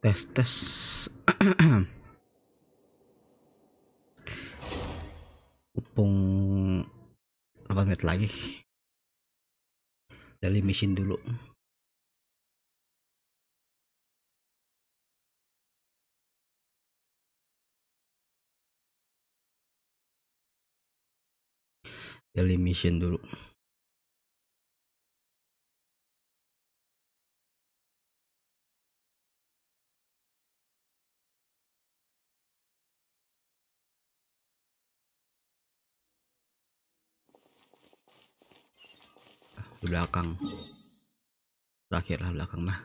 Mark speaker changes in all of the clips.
Speaker 1: Tes. Upung 8 menit lagi. Daily mission dulu. Daily mission dulu. Di belakang. Terakhir lah belakang mah.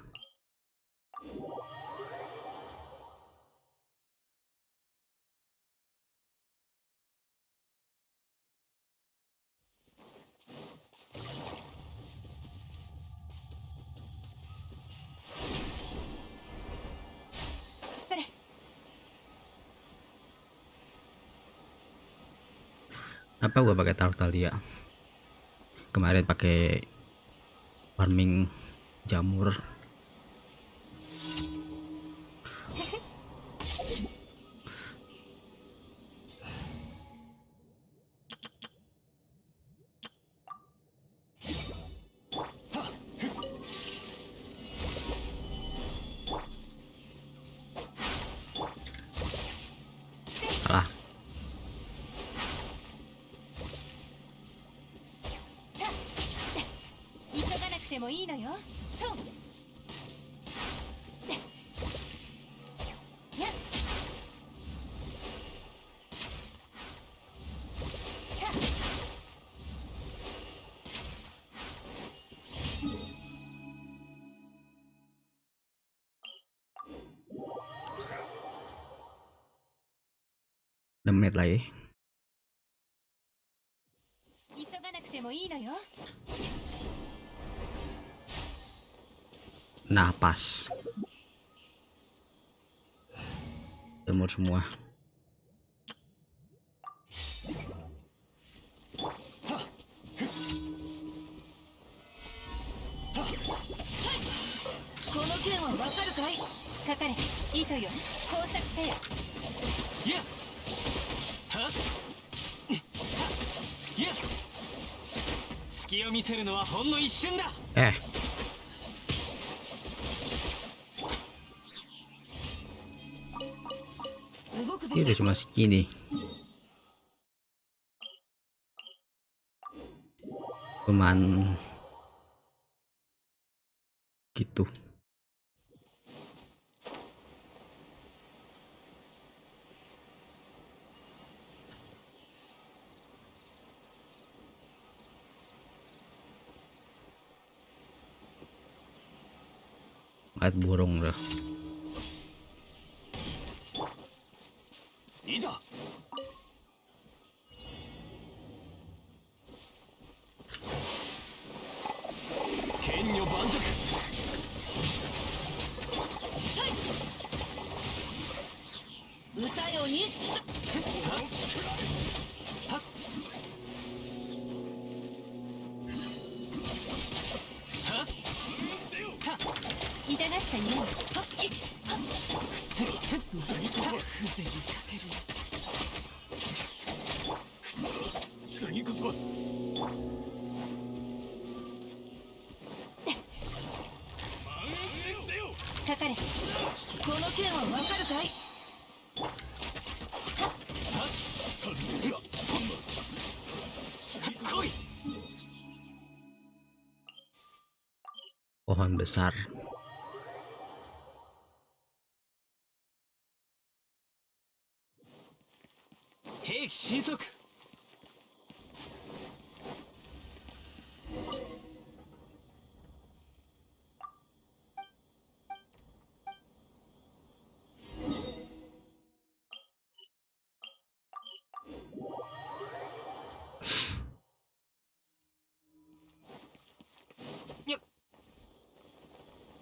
Speaker 1: Apa gua pakai Tartalia? Kemarin pakai farming jamur. Salah. Menit lagi. Nah, pas. Jamur semua. Ini udah cuma segini. Cuman gitu. Lihat burung dah. Pohon besar.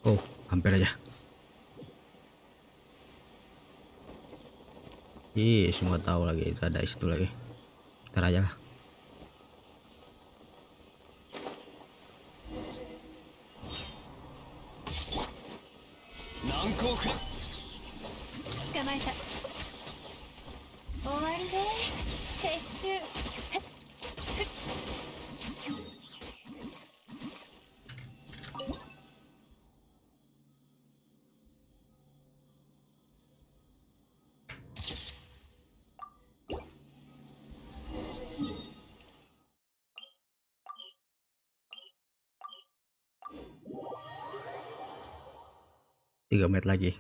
Speaker 1: Oh, hampir aja. Ih, semua tahu lagi itu ada situ lagi. Ntar aja lah. 3 menit lagi.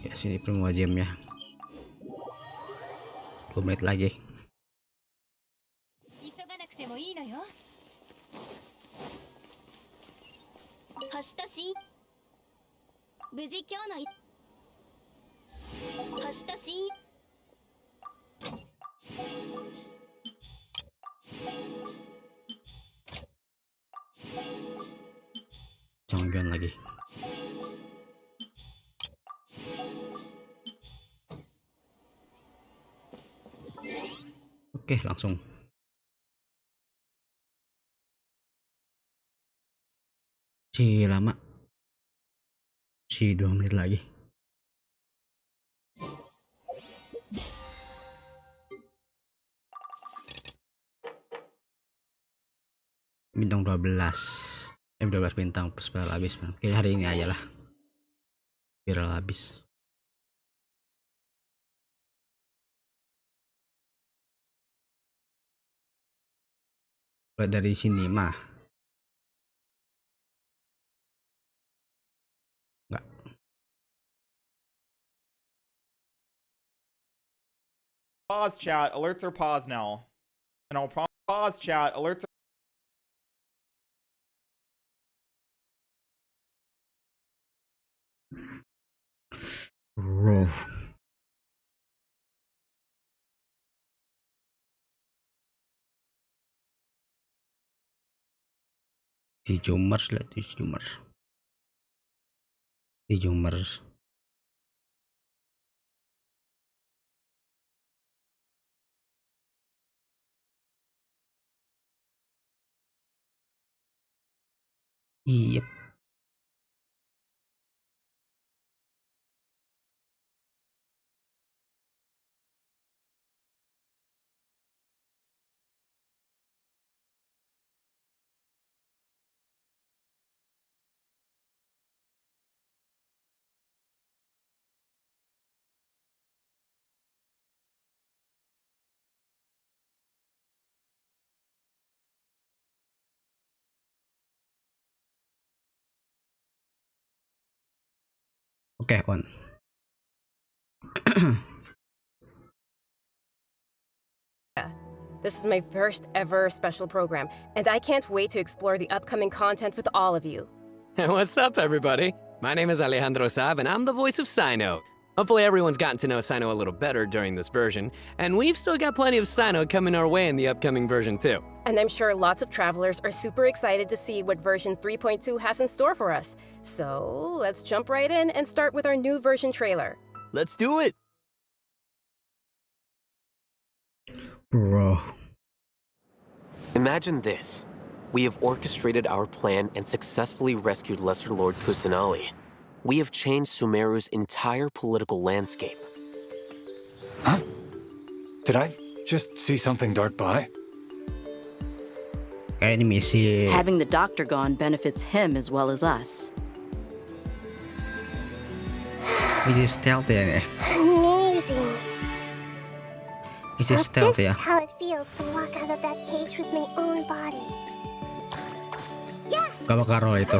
Speaker 1: Ya sini promo jamnya. 2 menit lagi. Champion lagi. Oke, langsung. Lama. 2 menit lagi. Bintang 12. 12 bintang spiral habis. Oke, hari ini aja lah. Spiral habis. Dari sini mah enggak.
Speaker 2: Pause chat, alerts are paused now. And I'll pause chat, alerts are
Speaker 1: Bro. Si Jumers lihat si Jumers. Si Jumers. Iya. Oke, on.
Speaker 3: This is my first ever special program, and I can't wait to explore the upcoming content with all of you.
Speaker 4: What's up, everybody? My name is Alejandro Saab, and I'm the voice of Sino. Hopefully everyone's gotten to know Sino a little better during this version, and we've still got plenty of Sino coming our way in the upcoming version too.
Speaker 3: And I'm sure lots of travelers are super excited to see what version 3.2 has in store for us. So let's jump right in and start with our new version trailer.
Speaker 4: Let's do it!
Speaker 1: Bro.
Speaker 5: Imagine this. We have orchestrated our plan and successfully rescued Lesser Lord Kusanali. We have changed Sumeru's entire political landscape.
Speaker 6: Huh? Did I just see something dart by?
Speaker 1: Kayak ini misi.
Speaker 7: Having the doctor gone benefits him as well as us.
Speaker 1: Misi stealth ya.
Speaker 8: Amazing.
Speaker 1: Misi
Speaker 8: So
Speaker 1: stealth
Speaker 8: this
Speaker 1: ya.
Speaker 8: is how it feels to walk out of that cage with my own body. Yeah.
Speaker 1: Kalau karo itu.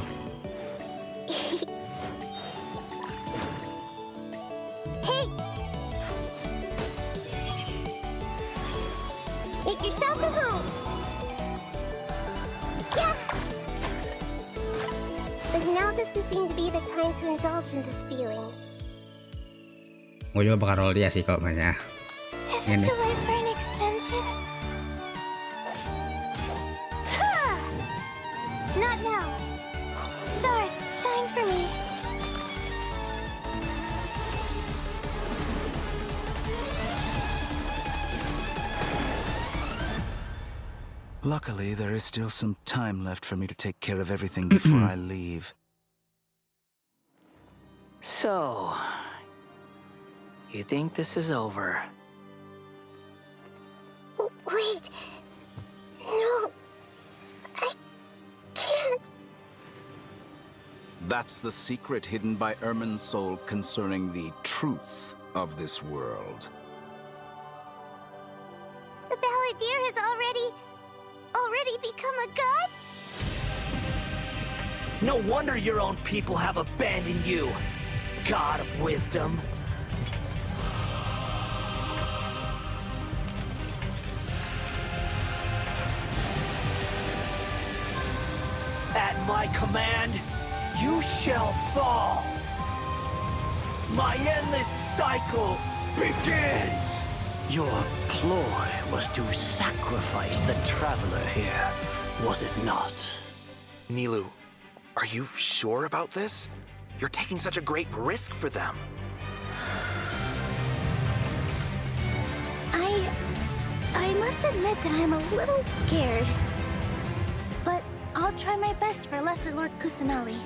Speaker 8: Hey. Make yourselves at home. Yeah. But now doesn't seem to be the time to indulge in this feeling.
Speaker 1: Gue juga bakal roll dia sih kalau mainnya.
Speaker 8: Is it too late for an extension? Ha! Not now. Stars, shine for me.
Speaker 9: Luckily, there is still some time left for me to take care of everything before I leave.
Speaker 10: So, you think this is over?
Speaker 8: Wait. No. I can't.
Speaker 9: That's the secret hidden by Ermin's soul concerning the truth of this world.
Speaker 8: The balladeer has already become a god?
Speaker 10: No wonder your own people have abandoned you, God of Wisdom. At my command, you shall fall. My endless cycle begins. Your ploy was to sacrifice the traveler here, was it not?
Speaker 11: Nilou, are you sure about this? You're taking such a great risk for them.
Speaker 8: I must admit that I'm a little scared. But I'll try my best for Lesser Lord Kusanali.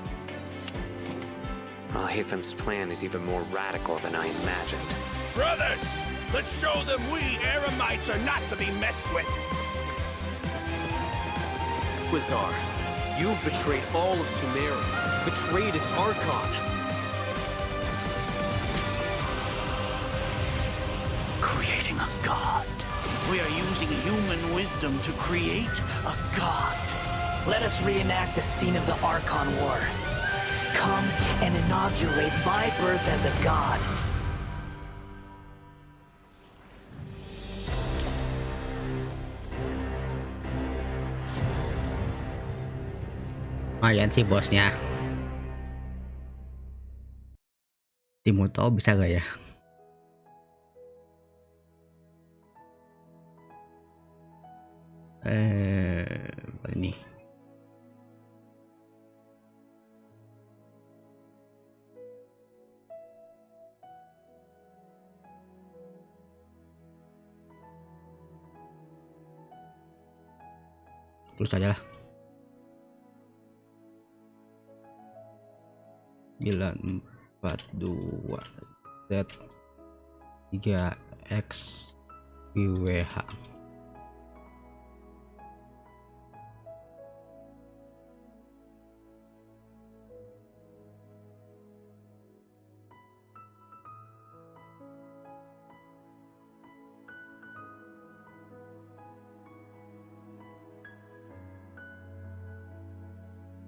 Speaker 4: Hatham's plan is even more radical than I imagined.
Speaker 12: Brothers, let's show them we Eremites are not to be messed with.
Speaker 5: Wizar, you've betrayed all of Sumeru, betrayed its Archon.
Speaker 10: Creating a god. We are using human wisdom to create a god. Let us reenact a scene of the Archon War. Come and inaugurate my birth as a god.
Speaker 1: Lumayan sih bosnya. Dimutol bisa gak ya? Apa ini? Terus aja lah. 942 Z 3X BWH.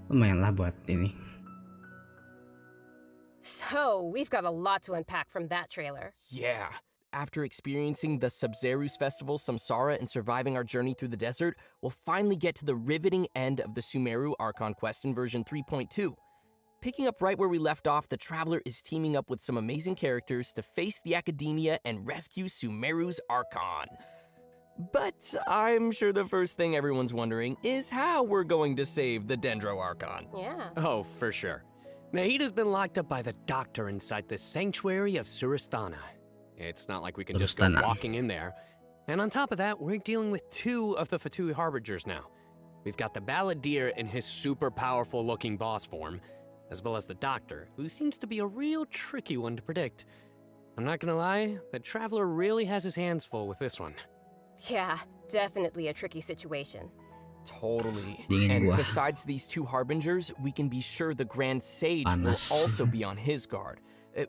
Speaker 1: Lumayan lah buat ini.
Speaker 3: So, we've got a lot to unpack from that trailer.
Speaker 13: Yeah. After experiencing the Subzerus Festival, Samsara, and surviving our journey through the desert, we'll finally get to the riveting end of the Sumeru Archon quest in version 3.2. Picking up right where we left off, the Traveler is teaming up with some amazing characters to face the Academia and rescue Sumeru's Archon. But I'm sure the first thing everyone's wondering is how we're going to save the Dendro Archon.
Speaker 3: Yeah.
Speaker 4: Oh, for sure. Nahida's been locked up by the doctor inside the sanctuary of Suristana. It's not like we can just go walking in there. And on top of that, we're dealing with 2 of the Fatui Harbingers now. We've got the Balladeer in his super powerful looking boss form, as well as the doctor, who seems to be a real tricky one to predict. I'm not gonna lie, the Traveler really has his hands full with this one.
Speaker 3: Yeah, definitely a tricky situation.
Speaker 13: Totally. And besides these 2 Harbingers, we can be sure the Grand Sage will also be on his guard.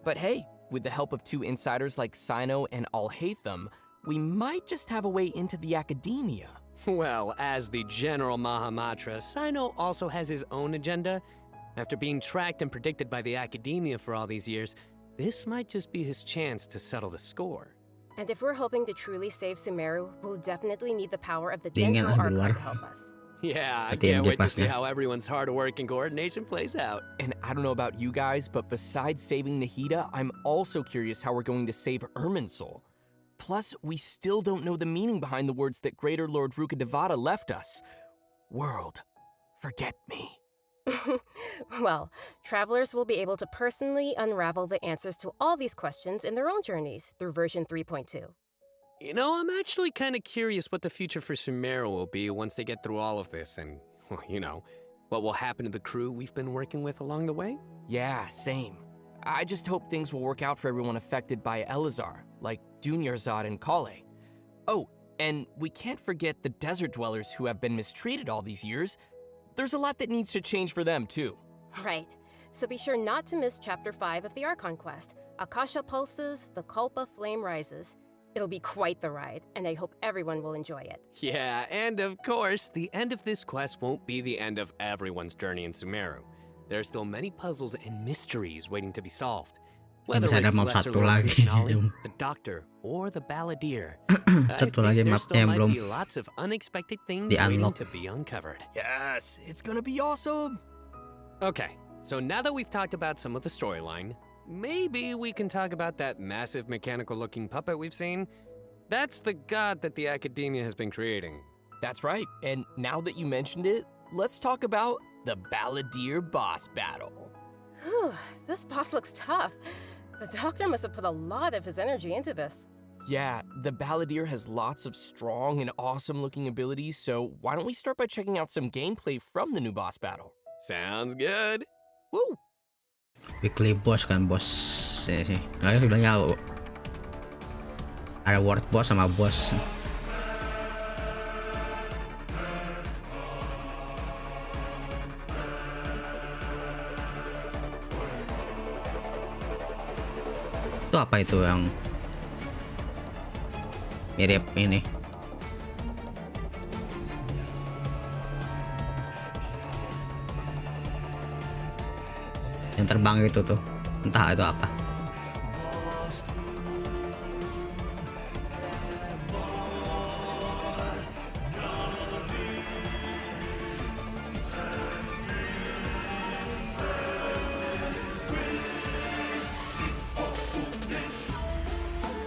Speaker 13: But hey, with the help of 2 insiders like Sino and Alhaitham, we might just have a way into the Academia.
Speaker 4: Well, as the General Mahamatra, Sino also has his own agenda. After being tracked and predicted by the Academia for all these years, this might just be his chance to settle the score.
Speaker 3: And if we're hoping to truly save Sumeru, we'll definitely need the power of the Dendro Archon to help us.
Speaker 4: Yeah, I can't wait to see how everyone's hard work and coordination plays out.
Speaker 13: And I don't know about you guys, but besides saving Nahida, I'm also curious how we're going to save Irminsul. Plus, we still don't know the meaning behind the words that Greater Lord Rukkhadevata left us. World, forget me.
Speaker 3: Well, travelers will be able to personally unravel the answers to all these questions in their own journeys through version 3.2.
Speaker 4: You know, I'm actually kind of curious what the future for Sumeru will be once they get through all of this and, well, you know, what will happen to the crew we've been working with along the way?
Speaker 13: Yeah, same. I just hope things will work out for everyone affected by Elazar, like Dunyarzad and Kale. Oh, and we can't forget the desert dwellers who have been mistreated all these years. There's a lot that needs to change for them, too.
Speaker 3: Right. So be sure not to miss Chapter 5 of the Archon quest, Akasha Pulses, the Kulpa Flame Rises. It'll be quite the ride, and I hope everyone will enjoy it.
Speaker 4: Yeah, and of course, the end of this quest won't be the end of everyone's journey in Sumeru. There are still many puzzles and mysteries waiting to be solved. Whether it's Lesser Lord Kusanali, the Doctor, or the Balladeer, I think there still might be lots of unexpected things waiting to be uncovered.
Speaker 13: Yes, it's gonna be awesome!
Speaker 4: Okay, so now that we've talked about some of the storyline, maybe we can talk about that massive mechanical-looking puppet we've seen. That's the god that the Academia has been creating.
Speaker 13: That's right, and now that you mentioned it, let's talk about the Balladeer boss battle.
Speaker 3: Whew, this boss looks tough. The Doctor must have put a lot of his energy into this.
Speaker 13: Yeah, the Balladeer has lots of strong and awesome-looking abilities, so why don't we start by checking out some gameplay from the new boss battle?
Speaker 4: Sounds good.
Speaker 13: Woo!
Speaker 1: Weekly boss kan bos sih. Lagi sebenarnya ada world boss sama boss. Itu apa itu yang mirip ini? Yang terbang itu tuh, entah itu apa.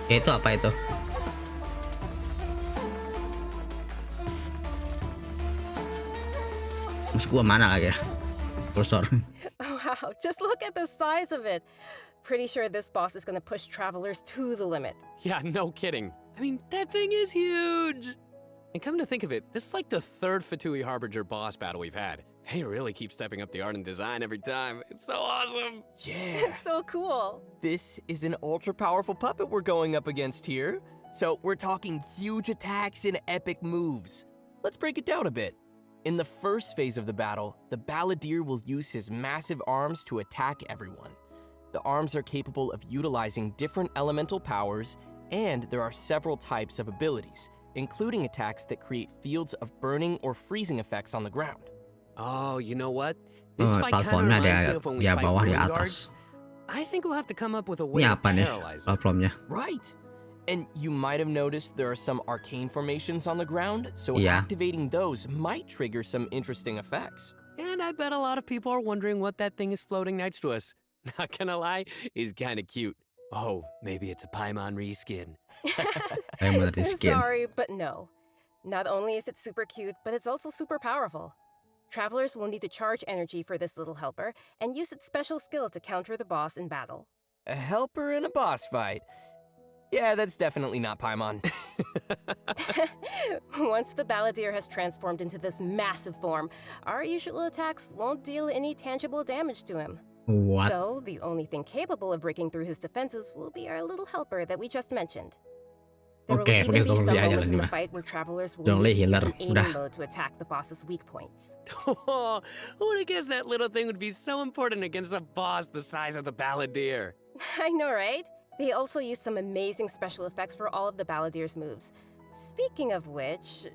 Speaker 1: Ya, itu apa itu? Mas gua mana lagi ya? Cursor.
Speaker 3: Wow, just look at the size of it. Pretty sure this boss is gonna push travelers to the limit.
Speaker 4: Yeah, no kidding. I mean, that thing is huge! And come to think of it, this is like the third Fatui Harbinger boss battle we've had. They really keep stepping up the art and design every time. It's so awesome!
Speaker 13: Yeah!
Speaker 3: It's so cool!
Speaker 13: This is an ultra-powerful puppet we're going up against here. So we're talking huge attacks and epic moves. Let's break it down a bit. In the first phase of the battle, the Balladeer will use his massive arms to attack everyone. The arms are capable of utilizing different elemental powers, and there are several types of abilities, including attacks that create fields of burning or freezing effects on the ground.
Speaker 4: Oh, you know what? This fight kind of reminds me of when we fight Ruin Guards. I think we'll have to come up with a way to paralyze it.
Speaker 13: Right! And you might have noticed there are some arcane formations on the ground, so activating those might trigger some interesting effects.
Speaker 4: And I bet a lot of people are wondering what that thing is floating next to us. Not gonna lie, he's kinda cute. Oh, maybe it's a Paimon reskin.
Speaker 3: Sorry, but no. Not only is it super cute, but it's also super powerful. Travelers will need to charge energy for this little helper and use its special skill to counter the boss in battle.
Speaker 13: A helper in a boss fight. Yeah, that's definitely not Paimon.
Speaker 3: Once the Balladeer has transformed into this massive form, our usual attacks won't deal any tangible damage to him.
Speaker 1: What?
Speaker 3: So, the only thing capable of breaking through his defenses will be our little helper that we just mentioned. There will even be some moments in the fight where travelers will need to use an aiming mode to attack the boss's weak points.
Speaker 4: Oh, who would have guessed that little thing would be so important against a boss the size of the Balladeer?
Speaker 3: I know, right? They also use some amazing special effects for all of the Balladeer's moves. Speaking of which,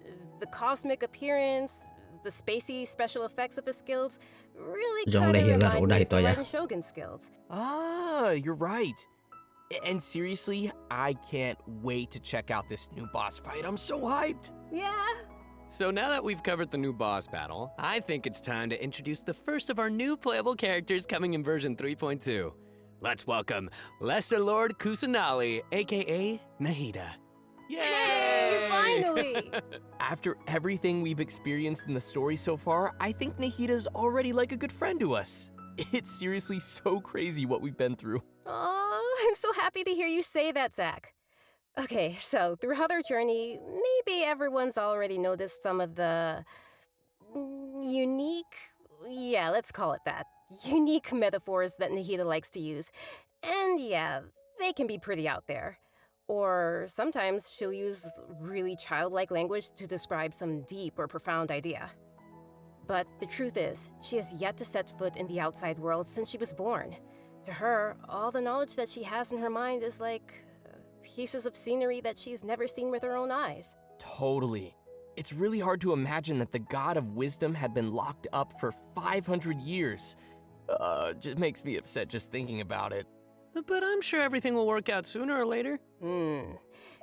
Speaker 3: the cosmic appearance, the spacey special effects of his skills really kind of remind me of the Raiden Shogun's skills.
Speaker 13: Ah, you're right. And seriously, I can't wait to check out this new boss fight. I'm so hyped!
Speaker 3: Yeah!
Speaker 4: So now that we've covered the new boss battle, I think it's time to introduce the first of our new playable characters coming in version 3.2. Let's welcome Lesser Lord Kusanali, aka Nahida. Yay!
Speaker 3: Yay! Finally!
Speaker 13: After everything we've experienced in the story so far, I think Nahida's already like a good friend to us. It's seriously so crazy what we've been through.
Speaker 3: Oh, I'm so happy to hear you say that, Zach. Okay, so throughout our journey, maybe everyone's already noticed some of the unique, yeah, let's call it that, unique metaphors that Nahida likes to use. And yeah, they can be pretty out there. Or sometimes she'll use really childlike language to describe some deep or profound idea. But the truth is, she has yet to set foot in the outside world since she was born. To her, all the knowledge that she has in her mind is like pieces of scenery that she's never seen with her own eyes.
Speaker 13: Totally. It's really hard to imagine that the god of wisdom had been locked up for 500 years. Just makes me upset just thinking about it.
Speaker 4: But I'm sure everything will work out sooner or later.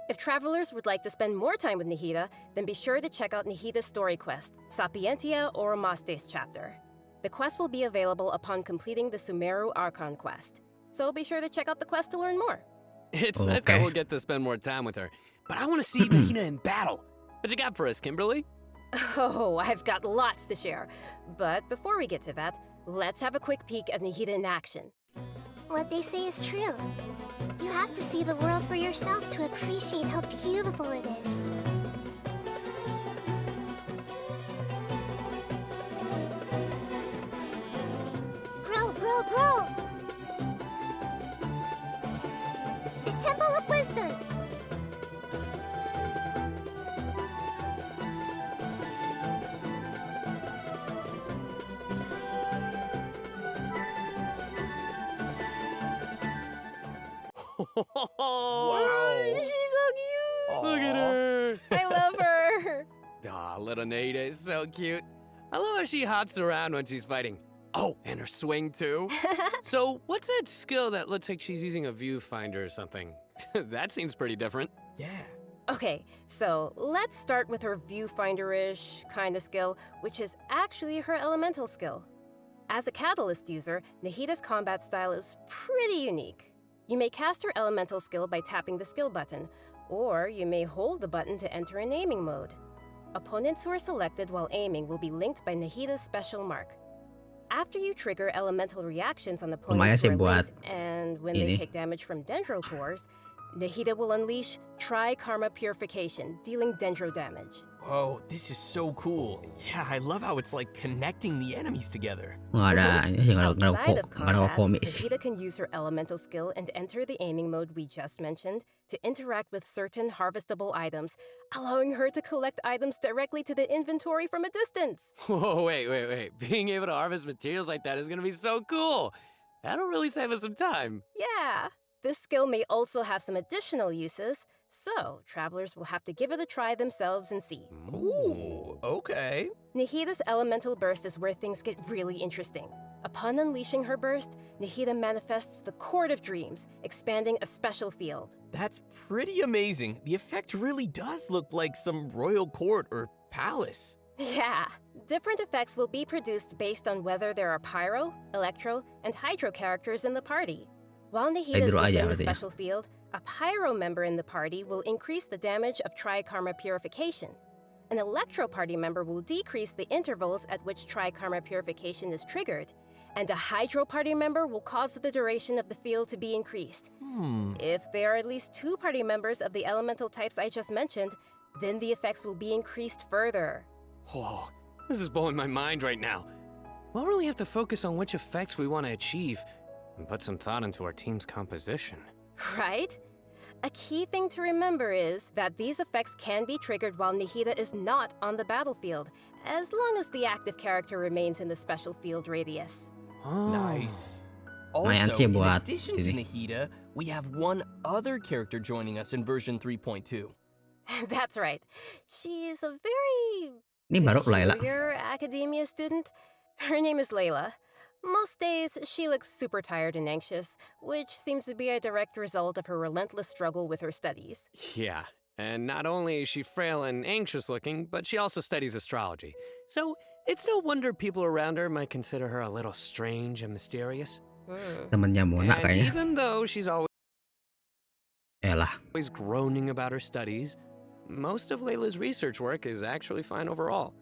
Speaker 3: If travelers would like to spend more time with Nahida, then be sure to check out Nahida's story quest, Sapientia Oromastes chapter. The quest will be available upon completing the Sumeru Archon quest. So be sure to check out the quest to learn more.
Speaker 4: It's nice that we'll get to spend more time with her. But I want to see Nahida in battle. What you got for us, Kimberly?
Speaker 3: Oh, I've got lots to share. But before we get to that, let's have a quick peek at Nahida in action.
Speaker 8: What they say is true. You have to see the world for yourself to appreciate how beautiful it is. Grow! The Temple of Wisdom!
Speaker 4: Wow!
Speaker 3: She's so cute!
Speaker 4: Look at her!
Speaker 3: I love her!
Speaker 4: Aw, little Nahida is so cute. I love how she hops around when she's fighting. Oh, and her swing too. So, what's that skill that looks like she's using a viewfinder or something? That seems pretty different.
Speaker 13: Yeah.
Speaker 3: Okay, so let's start with her viewfinder-ish kind of skill, which is actually her elemental skill. As a Catalyst user, Nahida's combat style is pretty unique. You may cast her elemental skill by tapping the skill button, or you may hold the button to enter an aiming mode. Opponents who are selected while aiming will be linked by Nahida's special mark. After you trigger elemental reactions on opponents who are linked, and when they take damage from Dendro cores, Nahida will unleash Tri-Karma Purification, dealing Dendro damage.
Speaker 13: Whoa, this is so cool. Yeah, I love how it's like connecting the enemies together.
Speaker 3: Outside of combat, Nahida can use her elemental skill and enter the aiming mode we just mentioned to interact with certain harvestable items, allowing her to collect items directly to the inventory from a distance.
Speaker 4: Whoa, wait. Being able to harvest materials like that is gonna be so cool. That'll really save us some time.
Speaker 3: Yeah. This skill may also have some additional uses, so travelers will have to give it a try themselves and see.
Speaker 13: Ooh, okay.
Speaker 3: Nahida's elemental burst is where things get really interesting. Upon unleashing her burst, Nahida manifests the Court of Dreams, expanding a special field.
Speaker 13: That's pretty amazing. The effect really does look like some royal court or palace.
Speaker 3: Yeah. Different effects will be produced based on whether there are Pyro, Electro, and Hydro characters in the party. While Nahida is within the special field, a Pyro member in the party will increase the damage of Tri-Karma Purification. An Electro party member will decrease the intervals at which Tri-Karma Purification is triggered, and a Hydro party member will cause the duration of the field to be increased. If there are at least 2 party members of the elemental types I just mentioned, then the effects will be increased further.
Speaker 4: Whoa, this is blowing my mind right now. We'll really have to focus on which effects we want to achieve and put some thought into our team's composition.
Speaker 3: Right? A key thing to remember is that these effects can be triggered while Nahida is not on the battlefield, as long as the active character remains in the special field radius.
Speaker 13: Nice. Also, in addition to Nahida, we have one other character joining us in version 3.2.
Speaker 3: That's right. She's a very peculiar academia student. Her name is Layla. Most days, she looks super tired and anxious, which seems to be a direct result of her relentless struggle with her studies.
Speaker 4: Yeah, and not only is she frail and anxious looking, but she also studies astrology. So it's no wonder people around her might consider her a little strange and mysterious. And even though she's always groaning about her studies, most of Layla's research work is actually fine overall.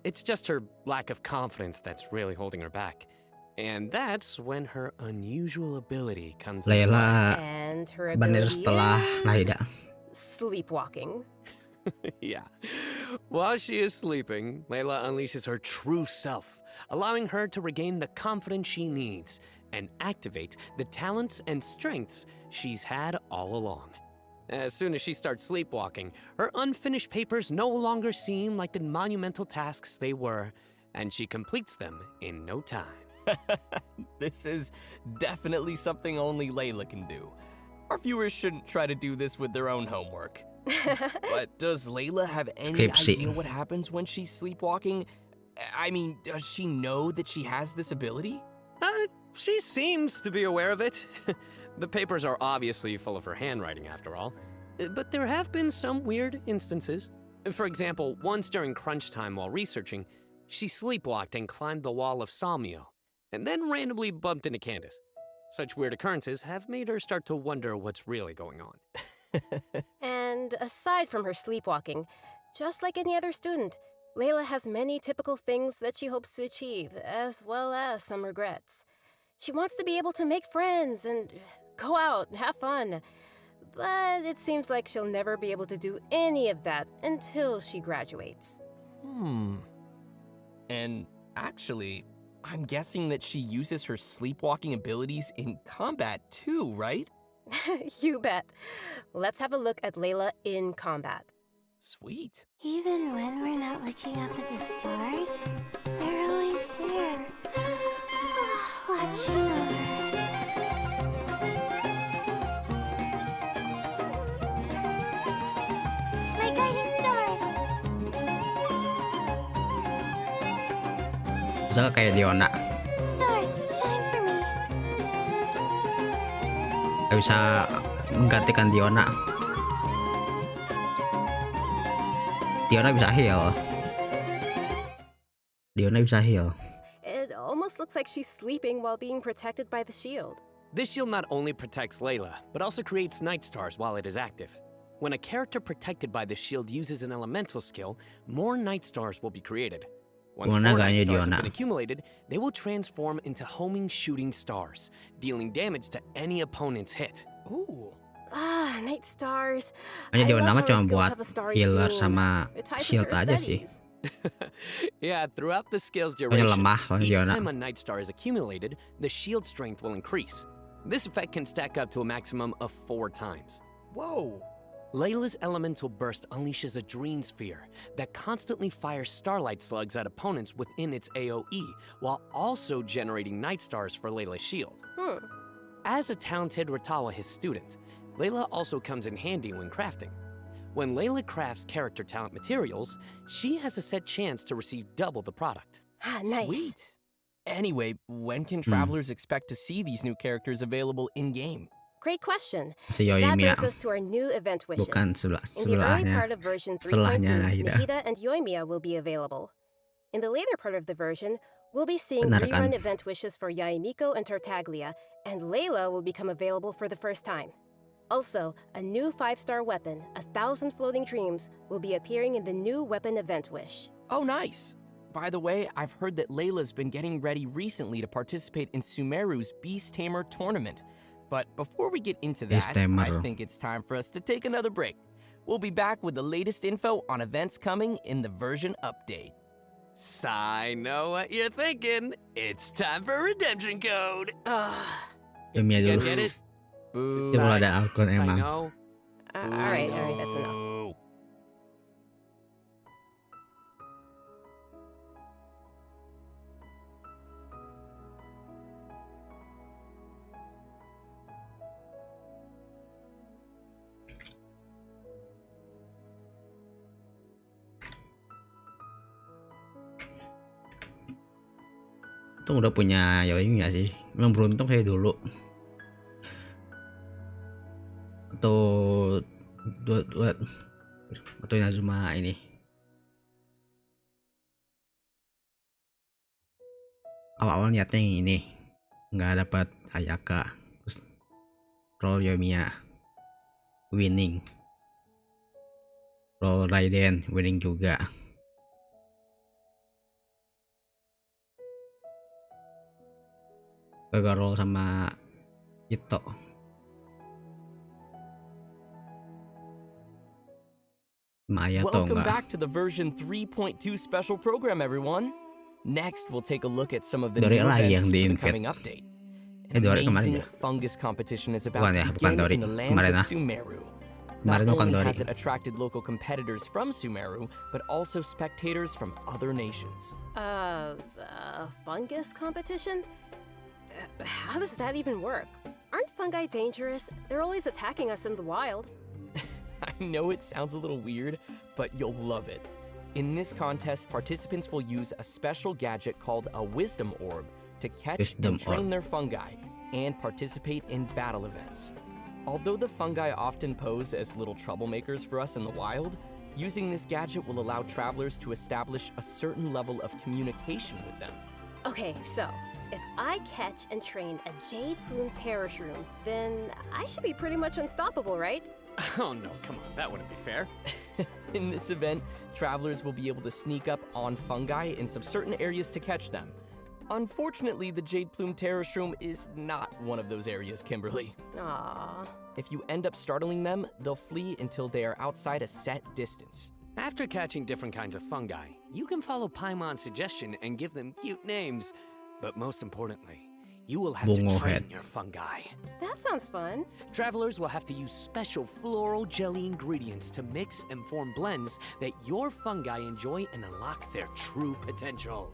Speaker 4: It's just her lack of confidence that's really holding her back. And that's when her unusual ability comes into play.
Speaker 3: And her ability is sleepwalking.
Speaker 4: Yeah. While she is sleeping, Layla unleashes her true self, allowing her to regain the confidence she needs and activate the talents and strengths she's had all along. As soon as she starts sleepwalking, her unfinished papers no longer seem like the monumental tasks they were, and she completes them in no time.
Speaker 13: This is definitely something only Layla can do. Our viewers shouldn't try to do this with their own homework. But does Layla have any idea what happens when she's sleepwalking? I mean, does she know that she has this ability?
Speaker 4: She seems to be aware of it. The papers are obviously full of her handwriting, after all. But there have been some weird instances. For example, once during crunch time while researching, she sleepwalked and climbed the wall of Salmio, and then randomly bumped into Candace. Such weird occurrences have made her start to wonder what's really going on.
Speaker 3: And aside from her sleepwalking, just like any other student, Layla has many typical things that she hopes to achieve, as well as some regrets. She wants to be able to make friends and go out and have fun. But it seems like she'll never be able to do any of that until she graduates.
Speaker 13: And actually, I'm guessing that she uses her sleepwalking abilities in combat too, right?
Speaker 3: You bet. Let's have a look at Layla in combat.
Speaker 13: Sweet.
Speaker 8: Even when we're not looking up at the stars, they're always there. Watching over us. My guiding stars!
Speaker 1: Bisa kayak Diona.
Speaker 8: Stars, shine for me.
Speaker 1: Gak bisa menggantikan Diona. Diona bisa heal.
Speaker 3: It almost looks like she's sleeping while being protected by the shield.
Speaker 4: This shield not only protects Layla, but also creates night stars while it is active. When a character protected by the shield uses an elemental skill, more night stars will be created. Once 4 night stars have been accumulated, they will transform into homing shooting stars, dealing damage to any opponent's hit.
Speaker 13: Ooh.
Speaker 3: Night stars.
Speaker 1: Hanya Diona mah cuma buat healer sama shield aja sih.
Speaker 4: Yeah, throughout the skill's duration,
Speaker 1: lemah
Speaker 4: each time a night star is accumulated, the shield strength will increase. This effect can stack up to a maximum of 4 times.
Speaker 13: Whoa!
Speaker 4: Layla's elemental burst unleashes a dream sphere that constantly fires starlight slugs at opponents within its AoE, while also generating night stars for Layla's shield. As a talented Ratawa his student, Layla also comes in handy when crafting. When Layla crafts character talent materials, she has a set chance to receive double the product.
Speaker 3: Nice.
Speaker 13: Sweet. Anyway, when can travelers expect to see these new characters available in-game?
Speaker 3: Great question.
Speaker 1: Si
Speaker 3: That
Speaker 1: Yoimiya.
Speaker 3: brings us to our new event wishes.
Speaker 1: Bukan
Speaker 3: In the early
Speaker 1: sebelahnya.
Speaker 3: part of version 3.2,
Speaker 1: Setelahnya Nahida.
Speaker 3: Nahida and Yoimiya will be available. In the later part of the version, we'll be seeing
Speaker 1: Benar kan?
Speaker 3: rerun event wishes for Yaimiko and Tartaglia, and Layla will become available for the first time. Also, a new 5-star weapon, 1,000 Floating Dreams, will be appearing in the new weapon event wish.
Speaker 13: Oh, nice! By the way, I've heard that Layla's been getting ready recently to participate in Sumeru's Beast Tamer tournament. But before we get into that, I think it's time for us to take another break. We'll be back with the latest info on events coming in the version update.
Speaker 4: So I know what you're thinking. It's time for redemption code.
Speaker 1: Yoimiya
Speaker 4: You
Speaker 1: dulu.
Speaker 4: get it?
Speaker 1: Dia belum ada akun
Speaker 4: I
Speaker 1: emang.
Speaker 4: know.
Speaker 3: Alright, that's enough.
Speaker 1: Untung udah punya Yoimiya sih. Memang beruntung saya dulu. Atau Inazuma ini. Awal-awal niatnya yang ini. Nggak dapat Ayaka. Terus roll Yoimiya. Winning. Roll Raiden. Winning juga. Gagal roll sama Ito.
Speaker 13: Welcome back to the version 3.2 special program, everyone. Next, we'll take a look at some of the new events for the coming update. An amazing fungus competition is about to begin in the lands of Sumeru. Not
Speaker 1: Kemarin tuh
Speaker 13: only
Speaker 1: Kandori.
Speaker 13: has it attracted local competitors from Sumeru, but also spectators from other nations.
Speaker 3: Fungus competition? How does that even work? Aren't fungi dangerous? They're always attacking us in the wild.
Speaker 13: I know it sounds a little weird, but you'll love it. In this contest, participants will use a special gadget called a Wisdom Orb to catch and train their fungi and participate in battle events. Although the fungi often pose as little troublemakers for us in the wild, using this gadget will allow travelers to establish a certain level of communication with them.
Speaker 3: Okay, so if I catch and train a Jade Plume Terror Shroom, then I should be pretty much unstoppable, right?
Speaker 4: Oh no, come on, that wouldn't be fair.
Speaker 13: In this event, travelers will be able to sneak up on fungi in some certain areas to catch them. Unfortunately, the Jade Plume Terror Shroom is not one of those areas, Kimberly.
Speaker 3: Aww.
Speaker 13: If you end up startling them, they'll flee until they are outside a set distance.
Speaker 4: After catching different kinds of fungi, you can follow Paimon's suggestion and give them cute names. But most importantly, you will have to train your fungi.
Speaker 3: That sounds fun.
Speaker 4: Travelers will have to use special floral jelly ingredients to mix and form blends that your fungi enjoy and unlock their true potential.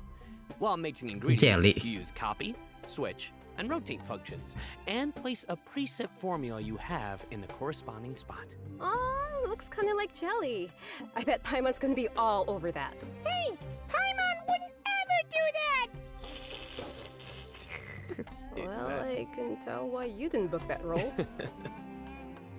Speaker 4: While mixing ingredients, you use copy, switch, and rotate functions, and place a preset formula you have in the corresponding spot.
Speaker 3: Aw, looks kind of like jelly. I bet Paimon's gonna be all over that.
Speaker 8: Hey, Paimon wouldn't ever do that!
Speaker 3: Well, I can tell why you didn't book that role.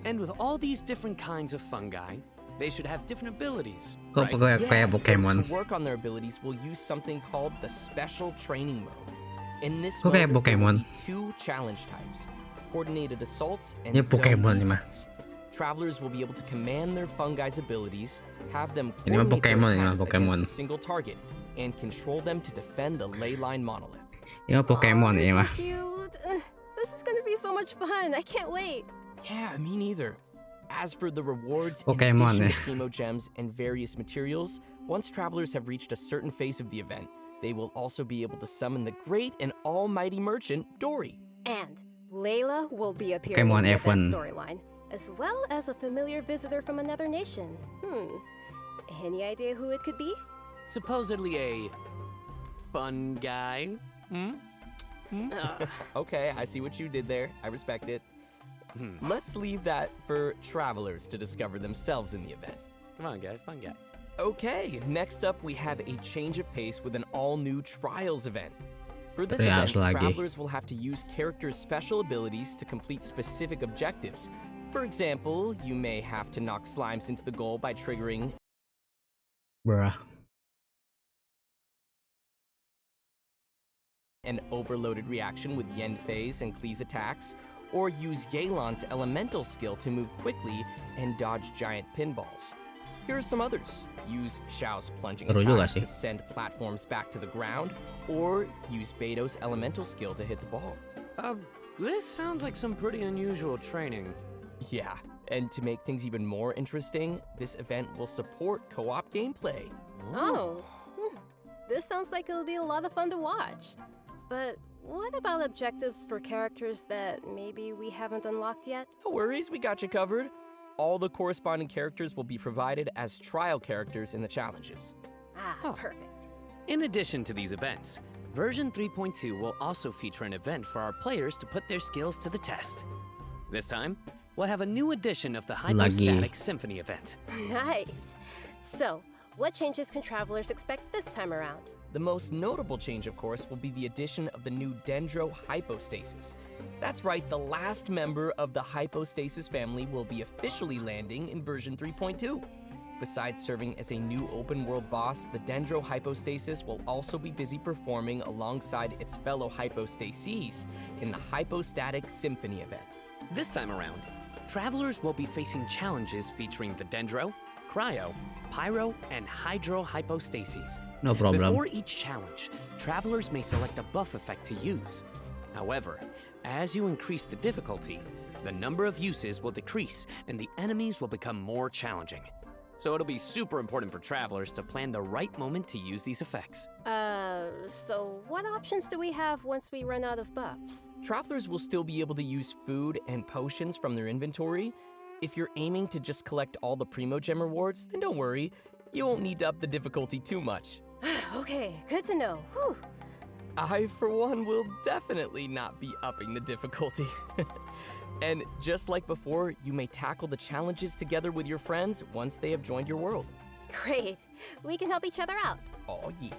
Speaker 4: And with all these different kinds of fungi, they should have different abilities,
Speaker 1: Kok
Speaker 4: right?
Speaker 1: kayak Pokemon.
Speaker 13: So to work on their abilities, we'll use something called the Special Training Mode. In this
Speaker 1: Kok
Speaker 13: mode,
Speaker 1: kayak
Speaker 13: there will
Speaker 1: Pokemon.
Speaker 13: be two challenge types, Coordinated Assaults and
Speaker 1: Ini
Speaker 13: Zone
Speaker 1: Pokemon nih mah.
Speaker 13: Defense. Travelers will be able to command their fungi's abilities, have them
Speaker 1: Ini mah
Speaker 13: coordinate their
Speaker 1: Pokemon, ini mah
Speaker 13: attacks
Speaker 1: Pokemon.
Speaker 13: against a single target, and control them to defend the leyline monolith.
Speaker 1: Ini mah Pokemon ini
Speaker 3: Aw,
Speaker 1: mah.
Speaker 3: so cute. This is gonna be so much fun. I can't wait.
Speaker 13: Yeah, me neither. As for the rewards,
Speaker 1: Pokemon,
Speaker 13: in addition to Chemo Gems and various materials, once travelers have reached a certain phase of the event, they will also be able to summon the great and almighty merchant, Dory.
Speaker 3: And Layla will be appearing
Speaker 1: Pokemon
Speaker 3: in the event
Speaker 1: F1.
Speaker 3: storyline, as well as a familiar visitor from another nation. Any idea who it could be?
Speaker 4: Supposedly a fun guy.
Speaker 13: Okay, I see what you did there. I respect it. Let's leave that for travelers to discover themselves in the event.
Speaker 4: Come on, guys, fun guy.
Speaker 13: Okay, next up we have a change of pace with an all-new Trials event. For this
Speaker 1: Trials
Speaker 13: event,
Speaker 1: lagi.
Speaker 13: travelers will have to use characters' special abilities to complete specific objectives. For example, you may have to knock slimes into the goal by triggering
Speaker 1: Bruh.
Speaker 13: an overloaded reaction with Yen Phase and Klee's attacks, or use Yelan's elemental skill to move quickly and dodge giant pinballs. Here are some others. Use Xiao's plunging
Speaker 1: Seru juga
Speaker 13: attack
Speaker 1: sih.
Speaker 13: to send platforms back to the ground, or use Beto's elemental skill to hit the ball.
Speaker 4: This sounds like some pretty unusual training.
Speaker 13: Yeah, and to make things even more interesting, this event will support co-op gameplay.
Speaker 3: Oh, this sounds like it'll be a lot of fun to watch. But what about objectives for characters that maybe we haven't unlocked yet?
Speaker 13: No worries, we got you covered. All the corresponding characters will be provided as trial characters in the challenges.
Speaker 3: Perfect.
Speaker 4: In addition to these events, version 3.2 will also feature an event for our players to put their skills to the test. This time, we'll have a new edition of the Hypostatic Symphony event.
Speaker 3: Nice. So, what changes can travelers expect this time around?
Speaker 13: The most notable change, of course, will be the addition of the new Dendro Hypostasis. That's right, the last member of the Hypostasis family will be officially landing in version 3.2. Besides serving as a new open-world boss, the Dendro Hypostasis will also be busy performing alongside its fellow Hypostases in the Hypostatic Symphony event.
Speaker 4: This time around, travelers will be facing challenges featuring the Dendro, Cryo, Pyro, and Hydro Hypostases.
Speaker 1: No problem.
Speaker 4: Before each challenge, travelers may select a buff effect to use. However, as you increase the difficulty, the number of uses will decrease and the enemies will become more challenging. So it'll be super important for travelers to plan the right moment to use these effects.
Speaker 3: So what options do we have once we run out of buffs?
Speaker 13: Travelers will still be able to use food and potions from their inventory. If you're aiming to just collect all the Primogem rewards, then don't worry. You won't need to up the difficulty too much.
Speaker 3: Okay, good to know. Whew.
Speaker 13: I, for one, will definitely not be upping the difficulty. And just like before, you may tackle the challenges together with your friends once they have joined your world.
Speaker 3: Great. We can help each other out.
Speaker 13: Oh yeah.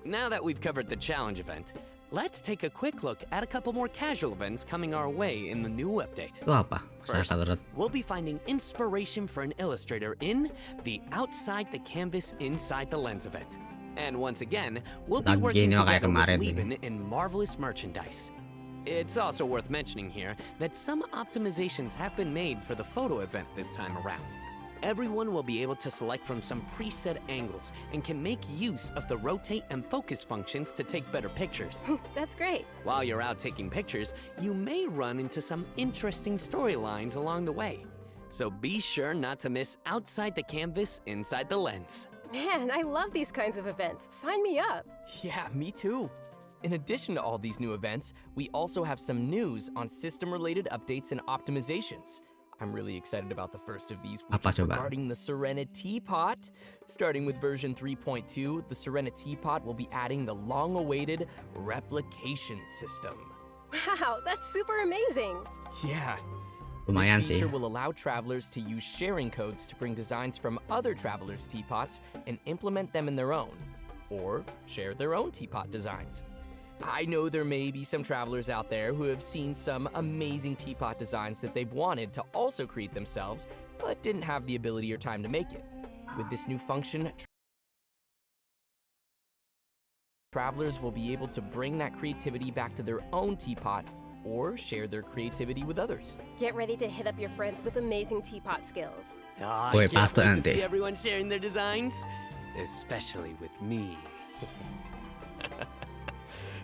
Speaker 4: Now that we've covered the challenge event, let's take a quick look at a couple more casual events coming our way in the new update.
Speaker 1: Itu apa? Saya
Speaker 4: First,
Speaker 1: kaget.
Speaker 4: we'll be finding inspiration for an illustrator in the Outside the Canvas Inside the Lens event. And once again, we'll be
Speaker 1: Lagi
Speaker 4: working
Speaker 1: ini kayak
Speaker 4: together with
Speaker 1: kemarin
Speaker 4: Lieben in Marvelous Merchandise. It's also worth mentioning here that some optimizations have been made for the photo event this time around. Everyone will be able to select from some preset angles and can make use of the rotate and focus functions to take better pictures.
Speaker 3: That's great.
Speaker 4: While you're out taking pictures, you may run into some interesting storylines along the way. So be sure not to miss Outside the Canvas Inside the Lens.
Speaker 3: Man, I love these kinds of events. Sign me up.
Speaker 13: Yeah, me too. In addition to all these new events, we also have some news on system-related updates and optimizations. I'm really excited about the first of these, which is regarding the Serenity Pot. Starting with version 3.2, the Serenity Pot will be adding the long-awaited replication system.
Speaker 3: Wow, that's super amazing.
Speaker 13: Yeah.
Speaker 1: Lumayan
Speaker 13: This feature
Speaker 1: sih.
Speaker 13: will allow travelers to use sharing codes to bring designs from other travelers' teapots and implement them in their own, or share their own teapot designs. I know there may be some travelers out there who have seen some amazing teapot designs that they've wanted to also create themselves, but didn't have the ability or time to make it. With this new function, travelers will be able to bring that creativity back to their own teapot or share their creativity with others.
Speaker 3: Get ready to hit up your friends with amazing teapot skills.
Speaker 4: I
Speaker 1: Wait,
Speaker 4: can't
Speaker 1: pasta
Speaker 4: wait to
Speaker 1: nanti.
Speaker 4: see everyone sharing their designs, especially with me.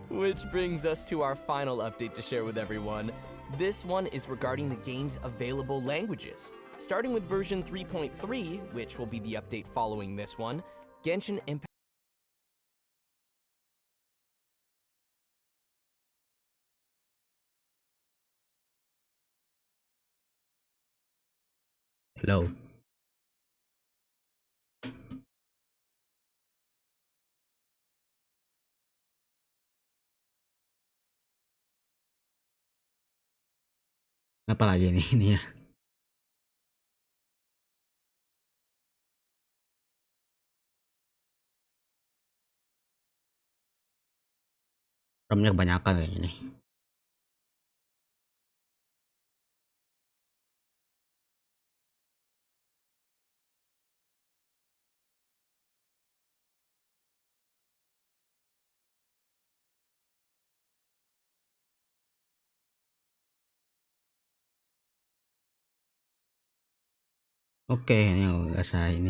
Speaker 13: Which brings us to our final update to share with everyone. This one is regarding the game's available languages. Starting with version 3.3, which will be the update following this one, Genshin Impact
Speaker 1: Hello. Apa lagi nih ini ya? RAM-nya kebanyakan kayaknya nih. Oke, ini nggak usah ini.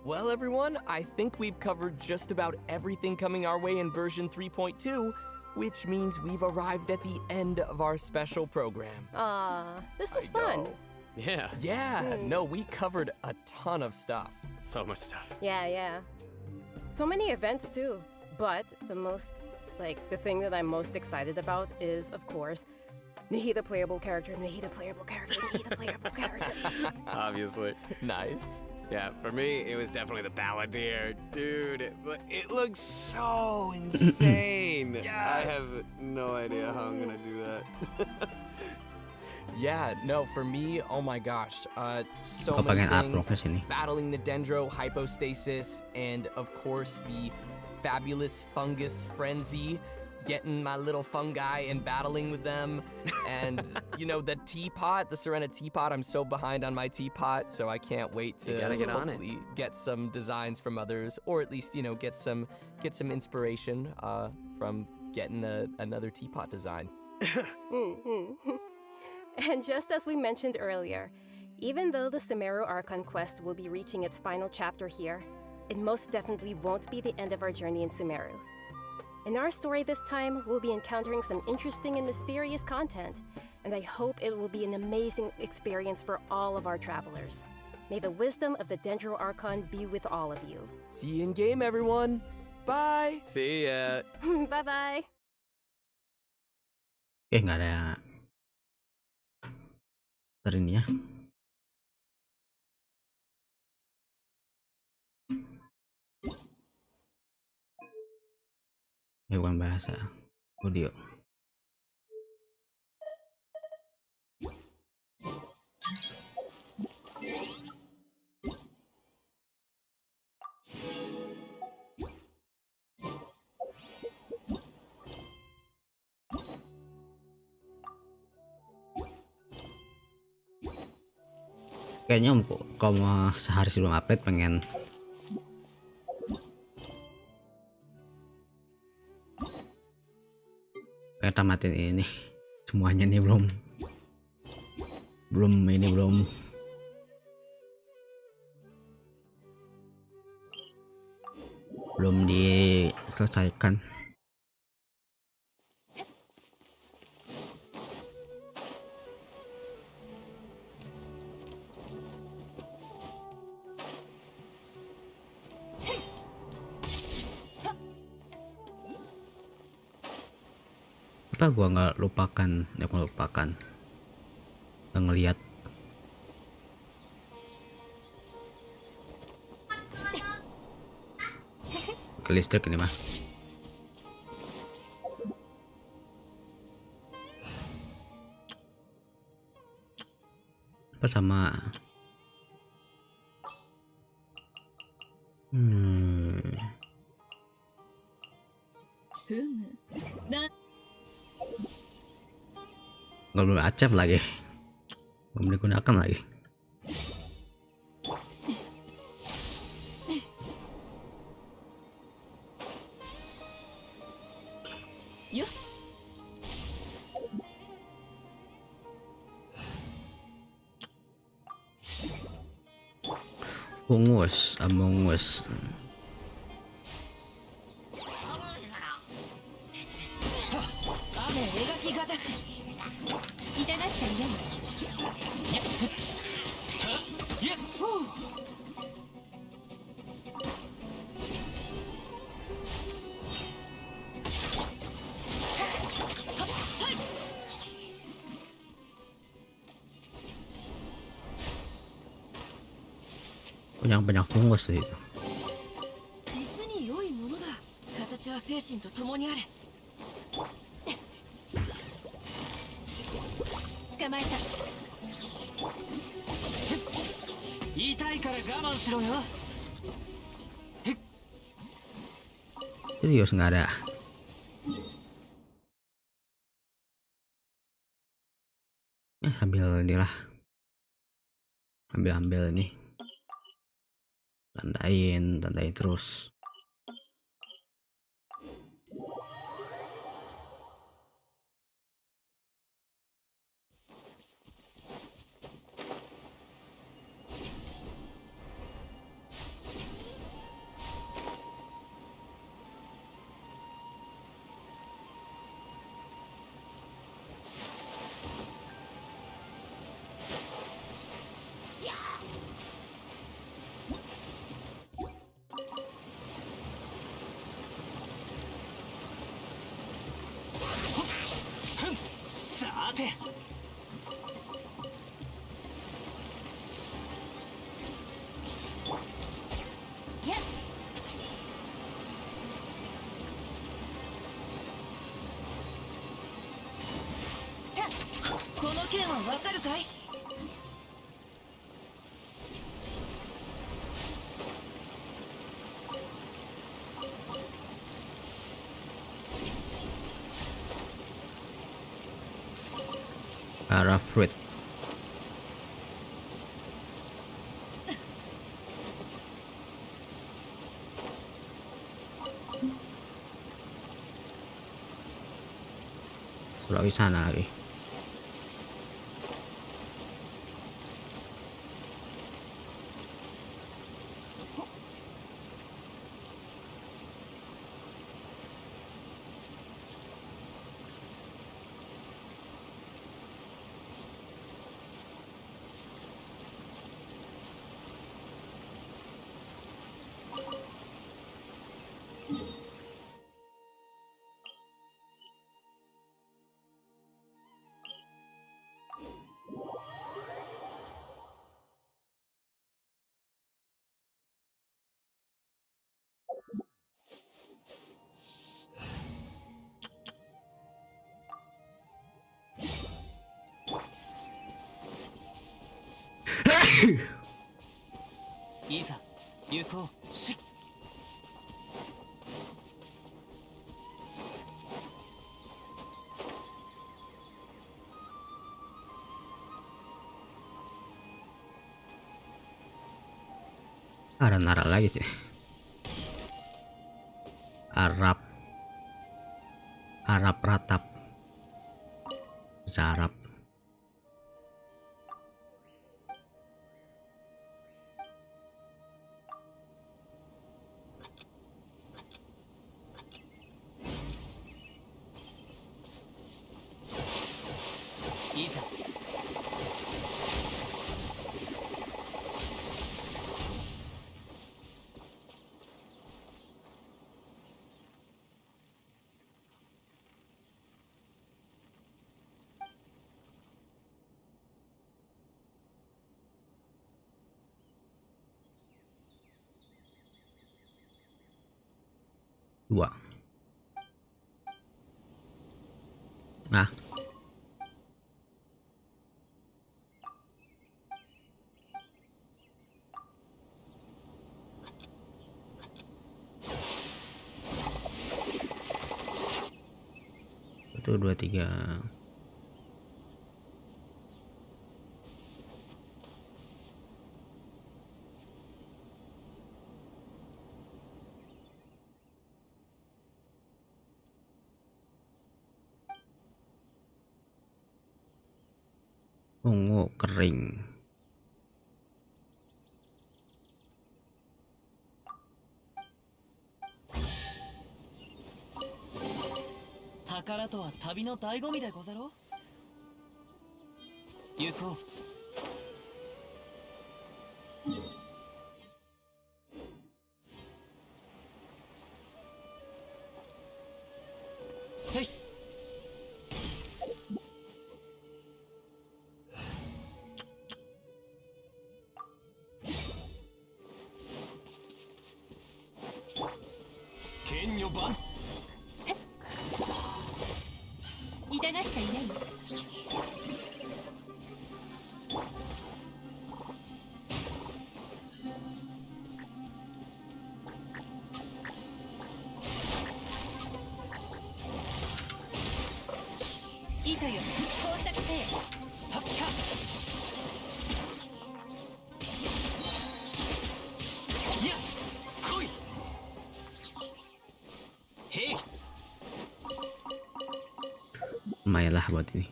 Speaker 13: Well, everyone, I think we've covered just about everything coming our way in version 3.2, which means we've arrived at the end of our special program.
Speaker 3: This was fun.
Speaker 4: Yeah.
Speaker 13: Yeah, no, we covered a ton of stuff.
Speaker 4: So much stuff.
Speaker 3: Yeah. So many events too. But the thing that I'm most excited about is, of course, Nahi the playable character, Nahi the playable character, Nahi the playable character.
Speaker 4: Obviously.
Speaker 13: Nice.
Speaker 4: Yeah, for me, it was definitely the Balladeer. Dude, it looks so insane.
Speaker 13: Yes!
Speaker 4: I have no idea how I'm gonna do that.
Speaker 13: Yeah, no, for me, oh my gosh, so
Speaker 1: Kau
Speaker 13: many
Speaker 1: pengen upload
Speaker 13: things.
Speaker 1: ke sini.
Speaker 13: Battling the Dendro Hypostasis, and of course the fabulous Fungus Frenzy, getting my little fungi and battling with them, and you know, the teapot, the Serena teapot. I'm so behind on my teapot, so I can't wait to
Speaker 4: You gotta get on it.
Speaker 13: hopefully get some designs from others, or at least, you know, get some inspiration from getting another teapot design.
Speaker 3: And just as we mentioned earlier, Even though the Sumeru Archon quest will be reaching its final chapter here, it most definitely won't be the end of our journey in Sumeru. In our story this time, we'll be encountering some interesting and mysterious content, and I hope it will be an amazing experience for all of our travelers. May the wisdom of the Dendro Archon be with all of you.
Speaker 13: See you in game, everyone. Bye.
Speaker 4: See ya.
Speaker 3: Bye-bye.
Speaker 1: Oke, nggak ada ini ya. Bukan bahasa audio. Kayaknya kalau mau sehari sebelum update pengen tamatin ini semuanya nih, belum diselesaikan. Apa gua nggak lupakan nggak ngelihat ke listrik ini mah. Apa sama nggak belum acap lagi, belum digunakan lagi. Among Us. banyak fungus itu. Serius nggak ada. Ambil inilah, ambil ini, tandain terus. Arah fruit. Sulawesi sana lagi.
Speaker 10: いざ行こう。し
Speaker 1: Ada nara lagi sih. Arab ratap. Bisa Arab.
Speaker 10: Isa.
Speaker 1: Dua. Nah. Itu 2 3. Ungu kering.
Speaker 10: Takara to wa tabi no daigomi de gozaru. Yukou. Sei. Kenyo ban.
Speaker 8: 痛がっちゃいない。糸よ、工作せえ。はっか。いや、来い。へい。
Speaker 1: Lumayan lah buat ini.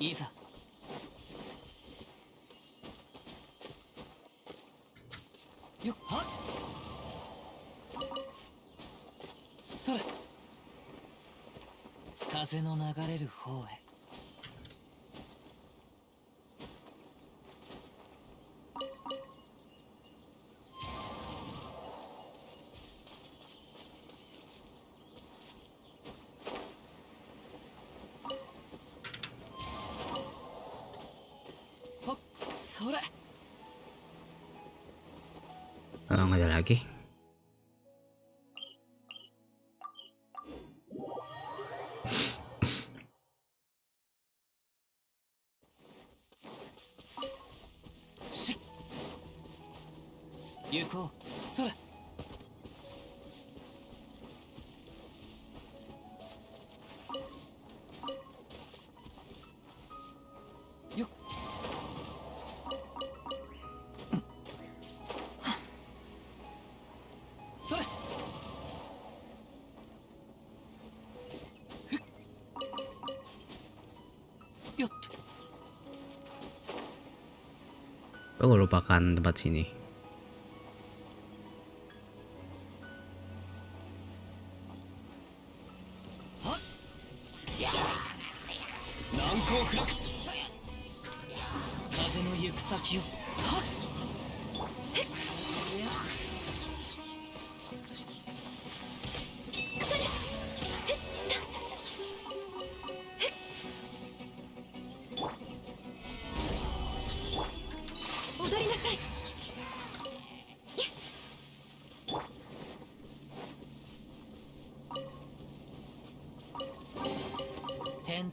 Speaker 10: Isa. Yuk, ha. Sora. 風の流れる方へ。Sora.
Speaker 1: Nggak ada lagi.
Speaker 10: Yukou, Sora. Yuk. Sora. Yuk.
Speaker 1: Aku lupakan tempat sini.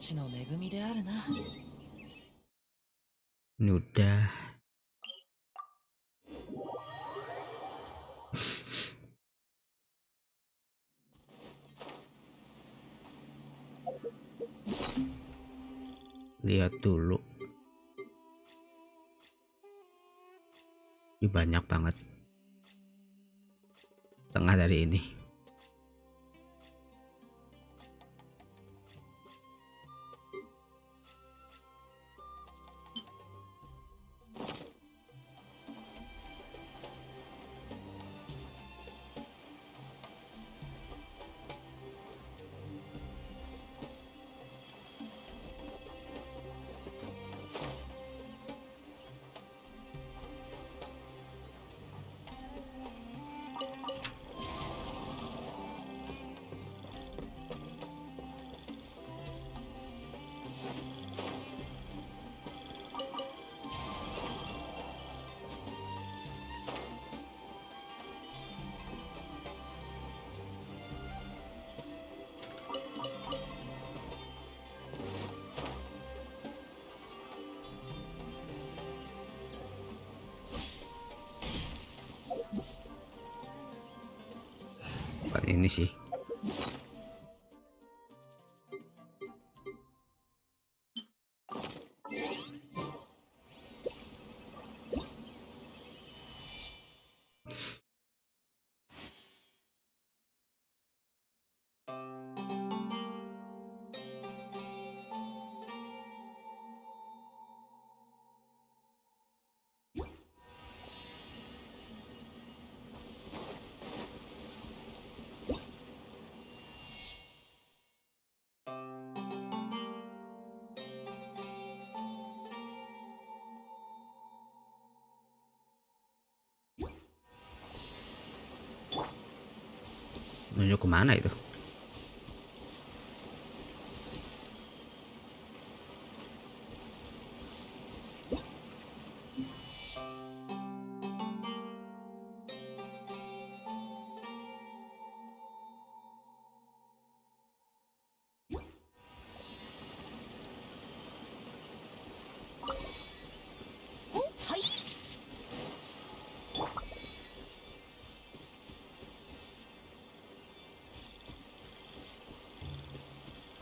Speaker 1: Ini udah. Lihat dulu. Ini banyak banget. Tengah dari ini. Ini sih. Nunjuk kemana itu?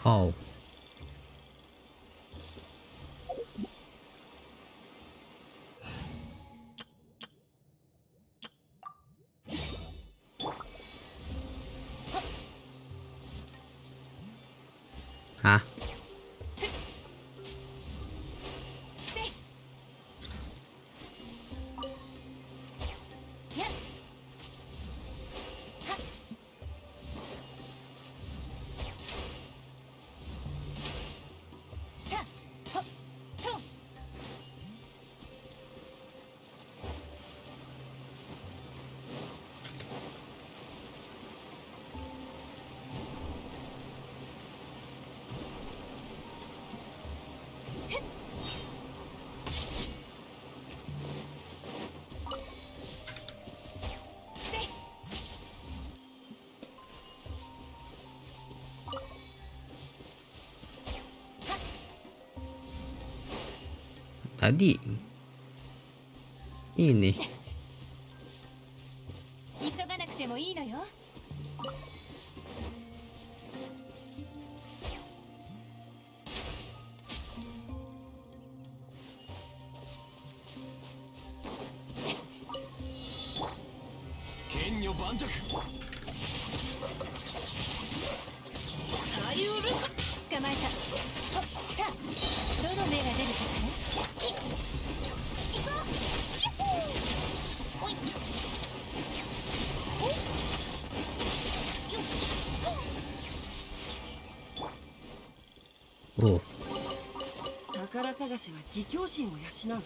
Speaker 1: Oh. Hah? Tadi ini oh.
Speaker 14: 宝探しは義兄心を養う。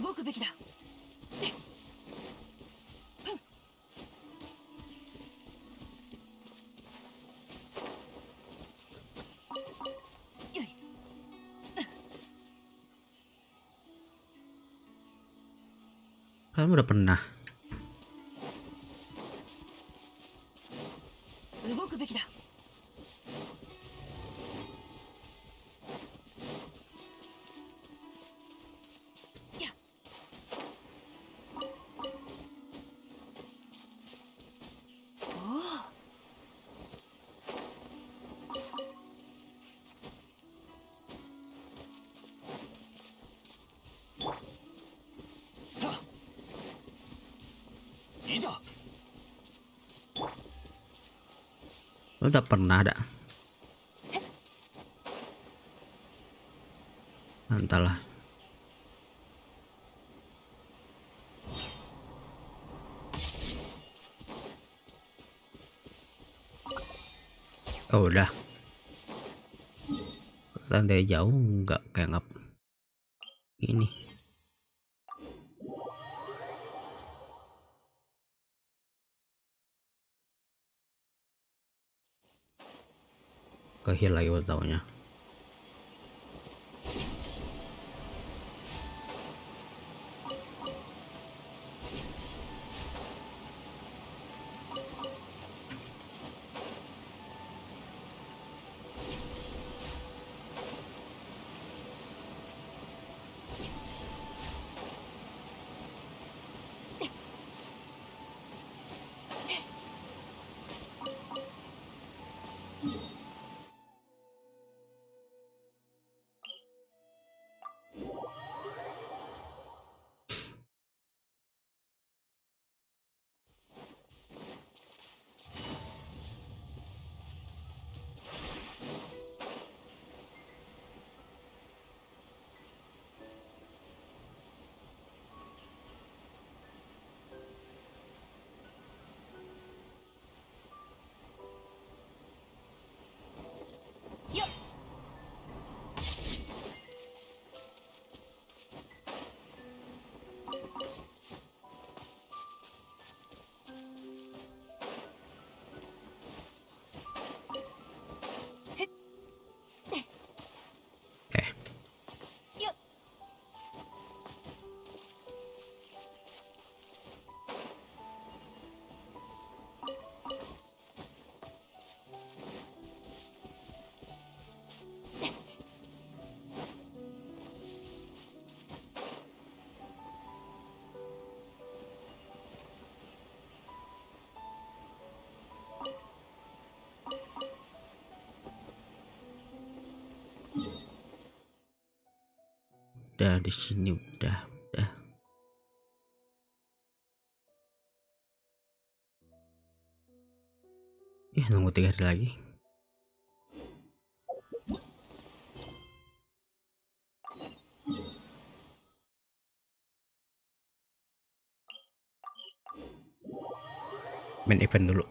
Speaker 14: 動くべきだ。
Speaker 1: Kamu udah pernah.
Speaker 14: 動くべきだ。
Speaker 1: Udah pernah dah. Entahlah. Oh udah. Dari jauh nggak kayak ngap. Ini. Kehil lagi taunya. Udah di sini udah. Ya nunggu 3 hari lagi. Main event dulu.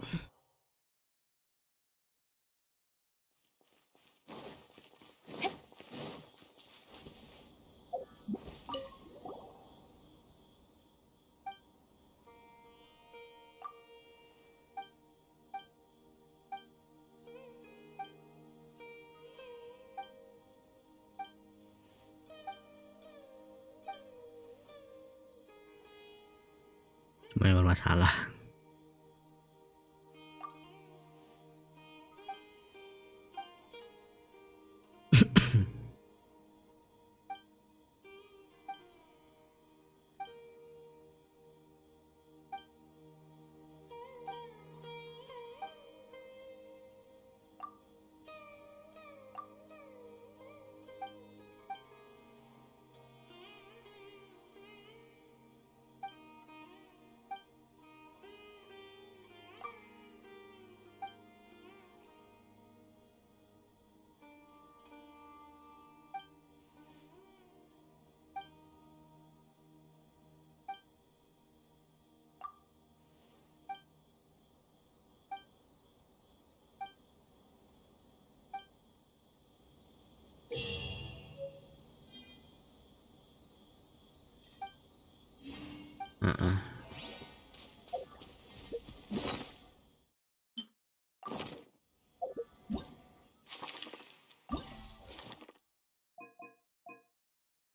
Speaker 1: Cuma yang bermasalah.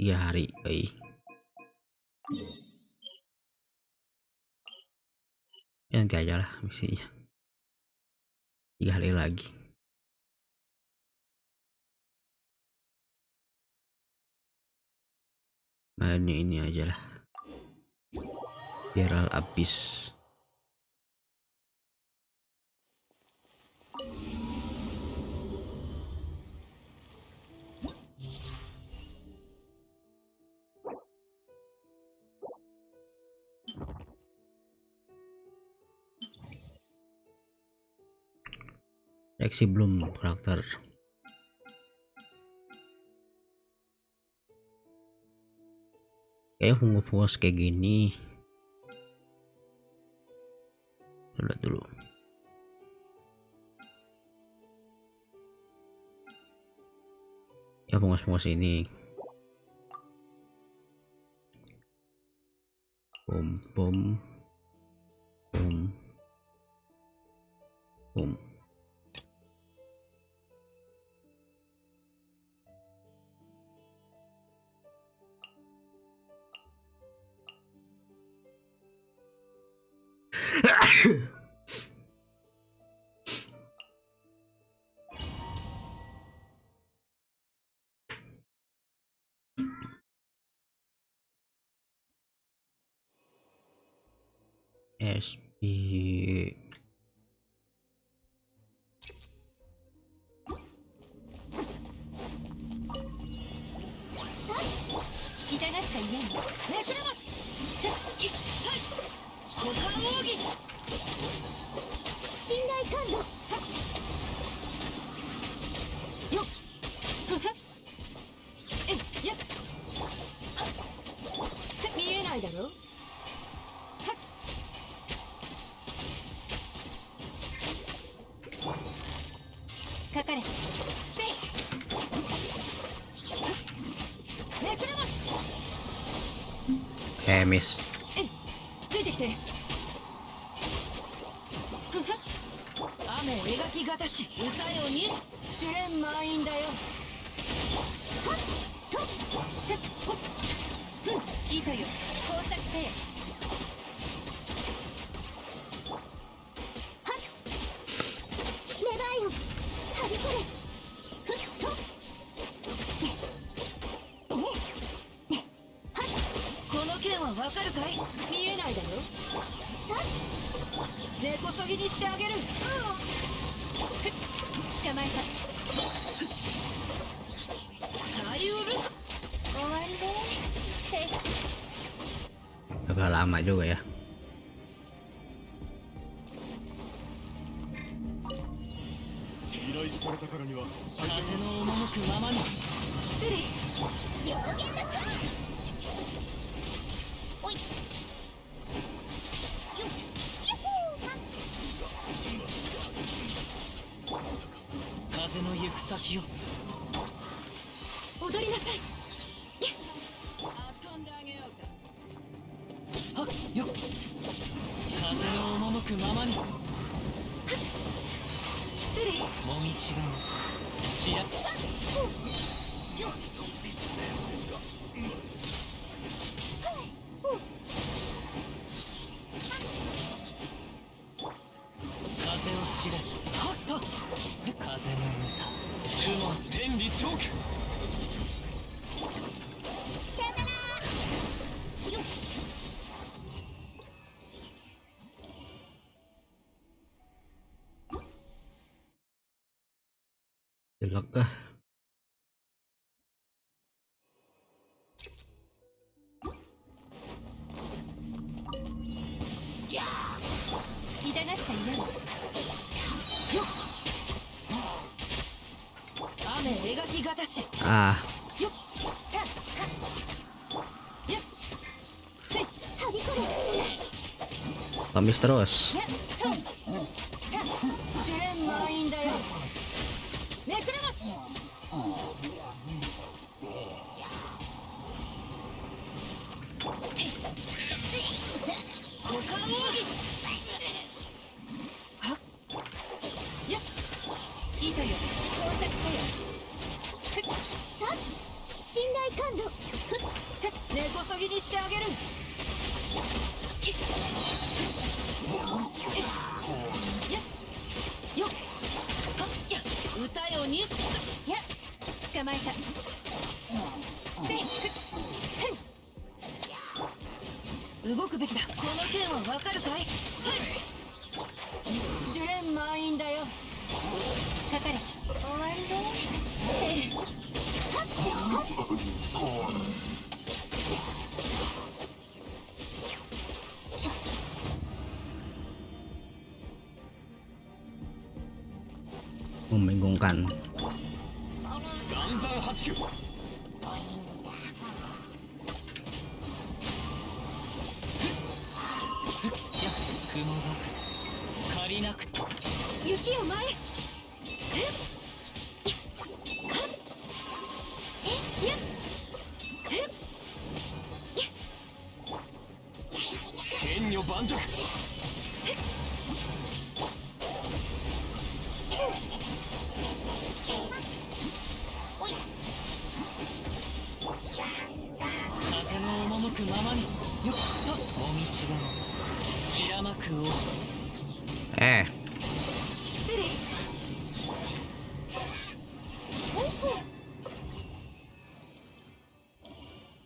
Speaker 1: Iya hari, nanti aja lah misinya. 3 hari lagi. Mainnya ini aja lah. Biar habis. Reaksi belum karakter. Kayak fungus kayak gini. Lihat dulu. Ya fungus ini. Boom. SB miss. 'Agak lama juga ya. Jelek ah. Ah. Kamis terus.
Speaker 14: 歌よにしや捕まえた。動くべきだ。この件はわかるかい？主練満員だよ。かかれ。終わりだよ。
Speaker 1: Membingungkan.
Speaker 14: Yuki o mai.
Speaker 4: Kenyo Banjok.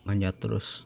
Speaker 1: Manjat terus.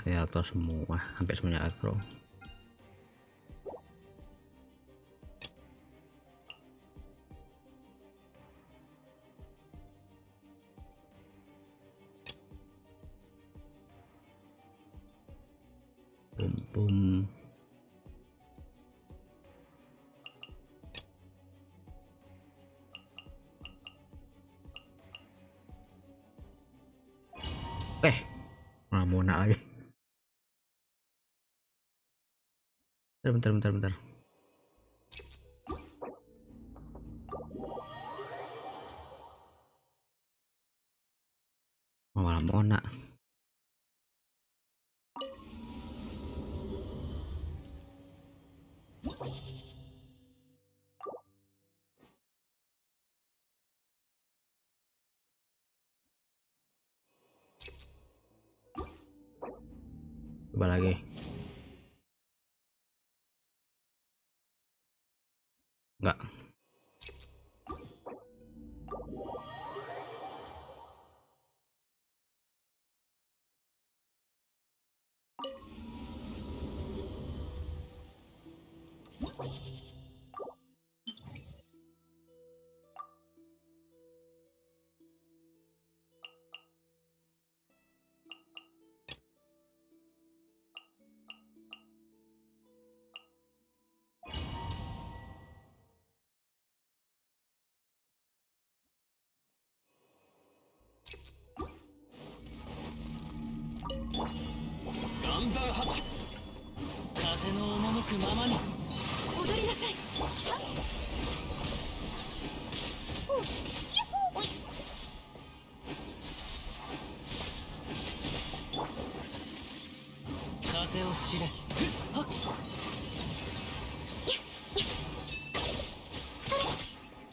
Speaker 1: Elektro semua, hampir semuanya elektro. Bum. Mau nak lagi. Bentar. Malah mau nak. Coba lagi. Enggak.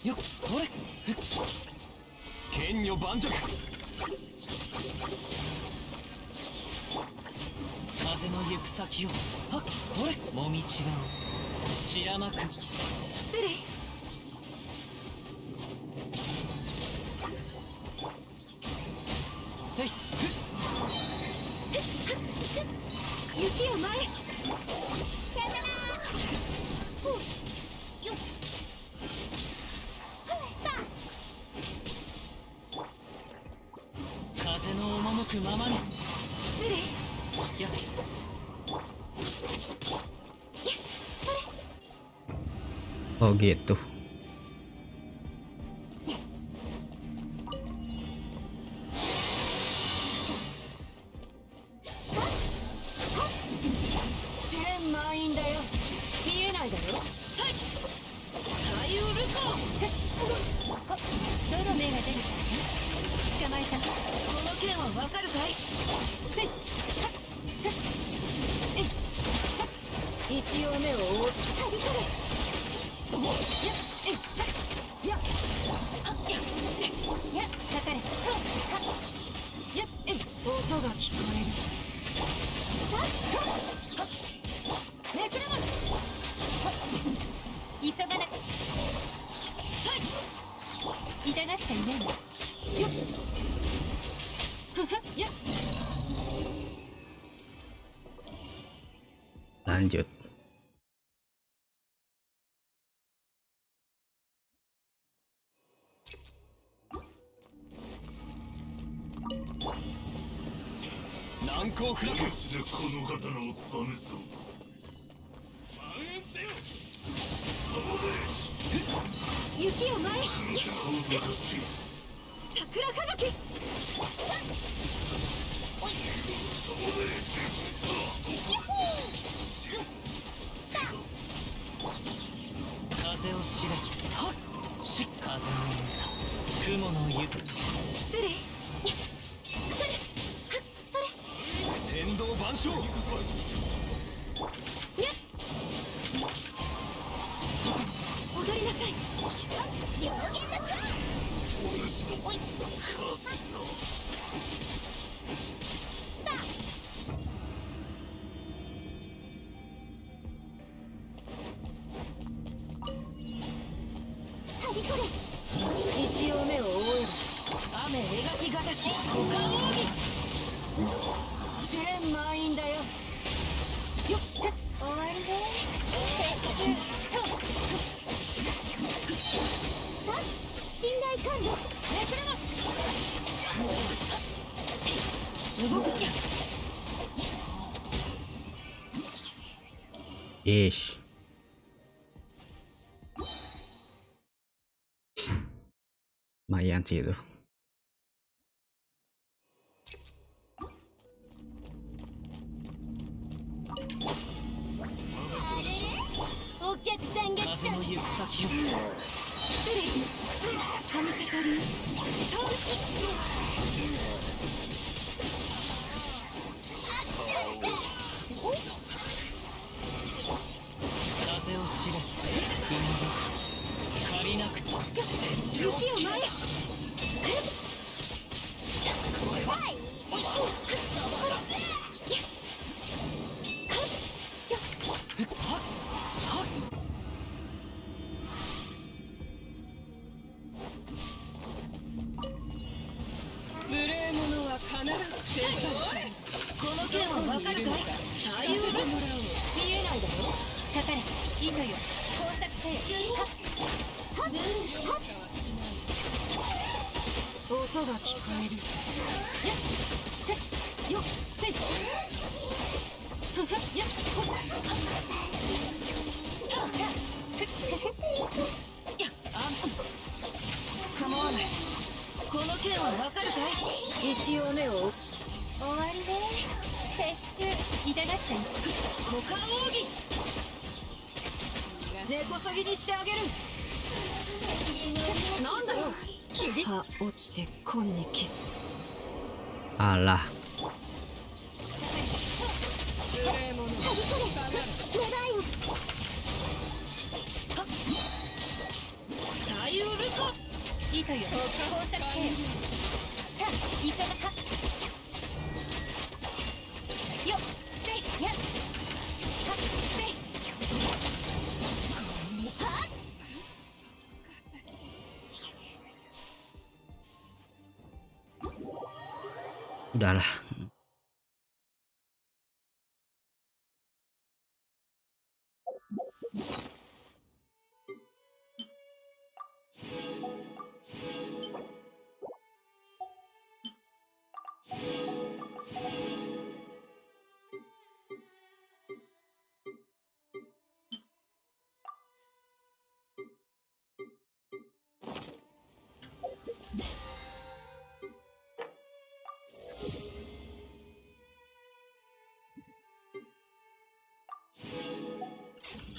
Speaker 10: よっこれ剣女盤石風の行く先をはっこれもみちがを散らまく
Speaker 14: 失礼
Speaker 10: せい
Speaker 14: 雪を前さよならよっ
Speaker 10: 風の赴くままに
Speaker 14: 失礼
Speaker 10: や
Speaker 1: Oh gitu. Lanjut. Ish. Lumayan sih itu. Alah.
Speaker 14: 糸よ工作兵は急がはよっせいやはせいはっ
Speaker 1: Udahlah.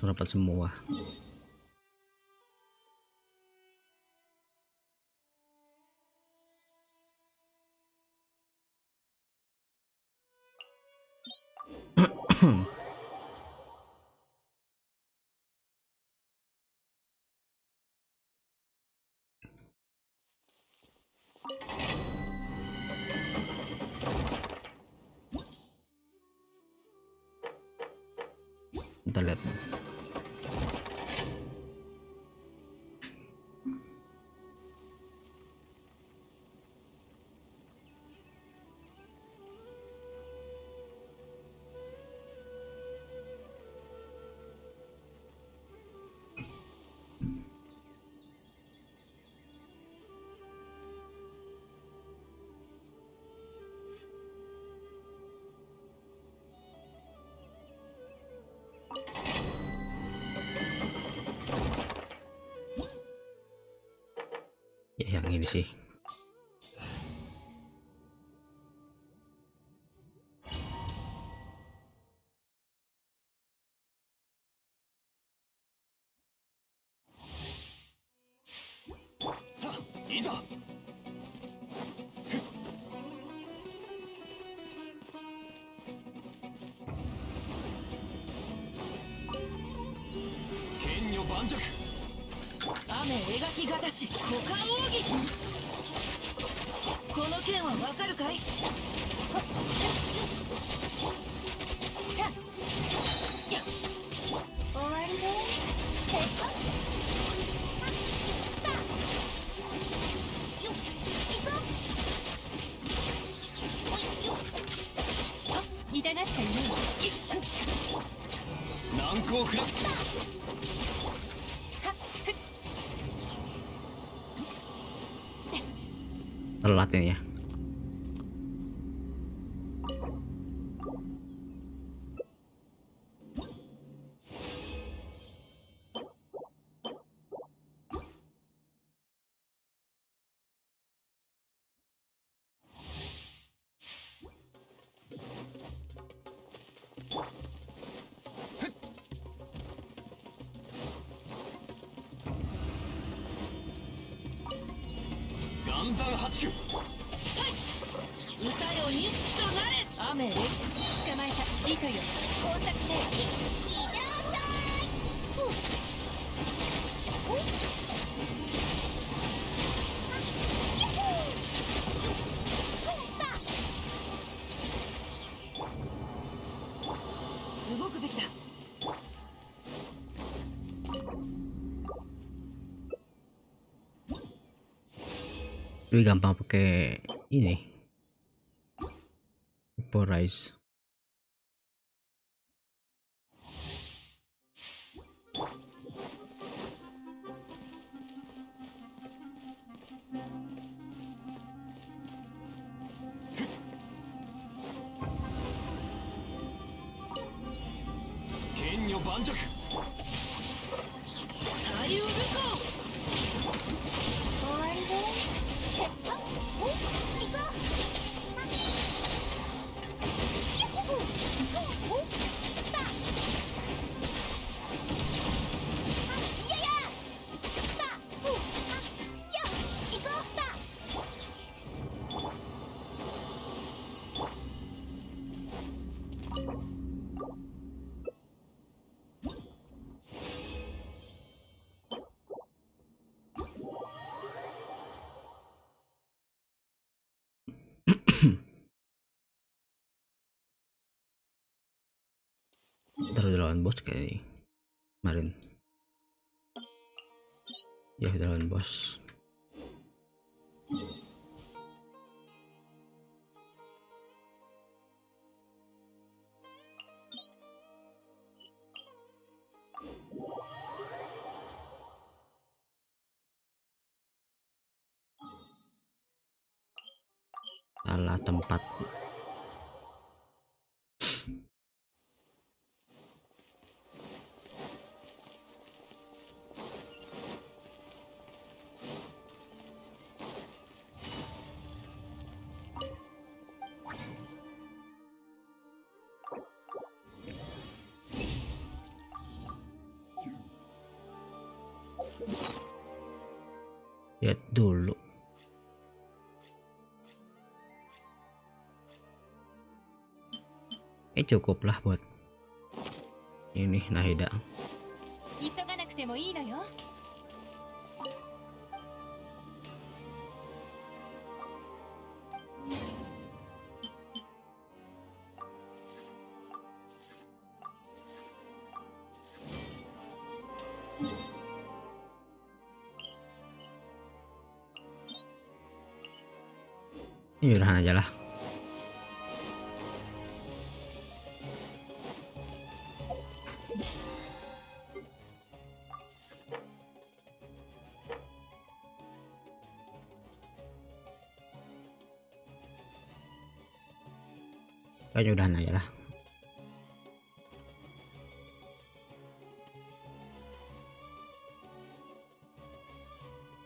Speaker 1: Dapat semua. Kita lihat. Ya, yang ini sih. Telat ini ya. Lebih gampang pakai ini vaporize. lawan bos kayak ini kemarin. Ya udah lawan bos. Salah tempat. Lihat dulu. Cukup lah buat ini Nahida.
Speaker 14: 急がなくてもいいのよ。
Speaker 1: Ini udahan aja lah. Kayaknya udahan aja lah.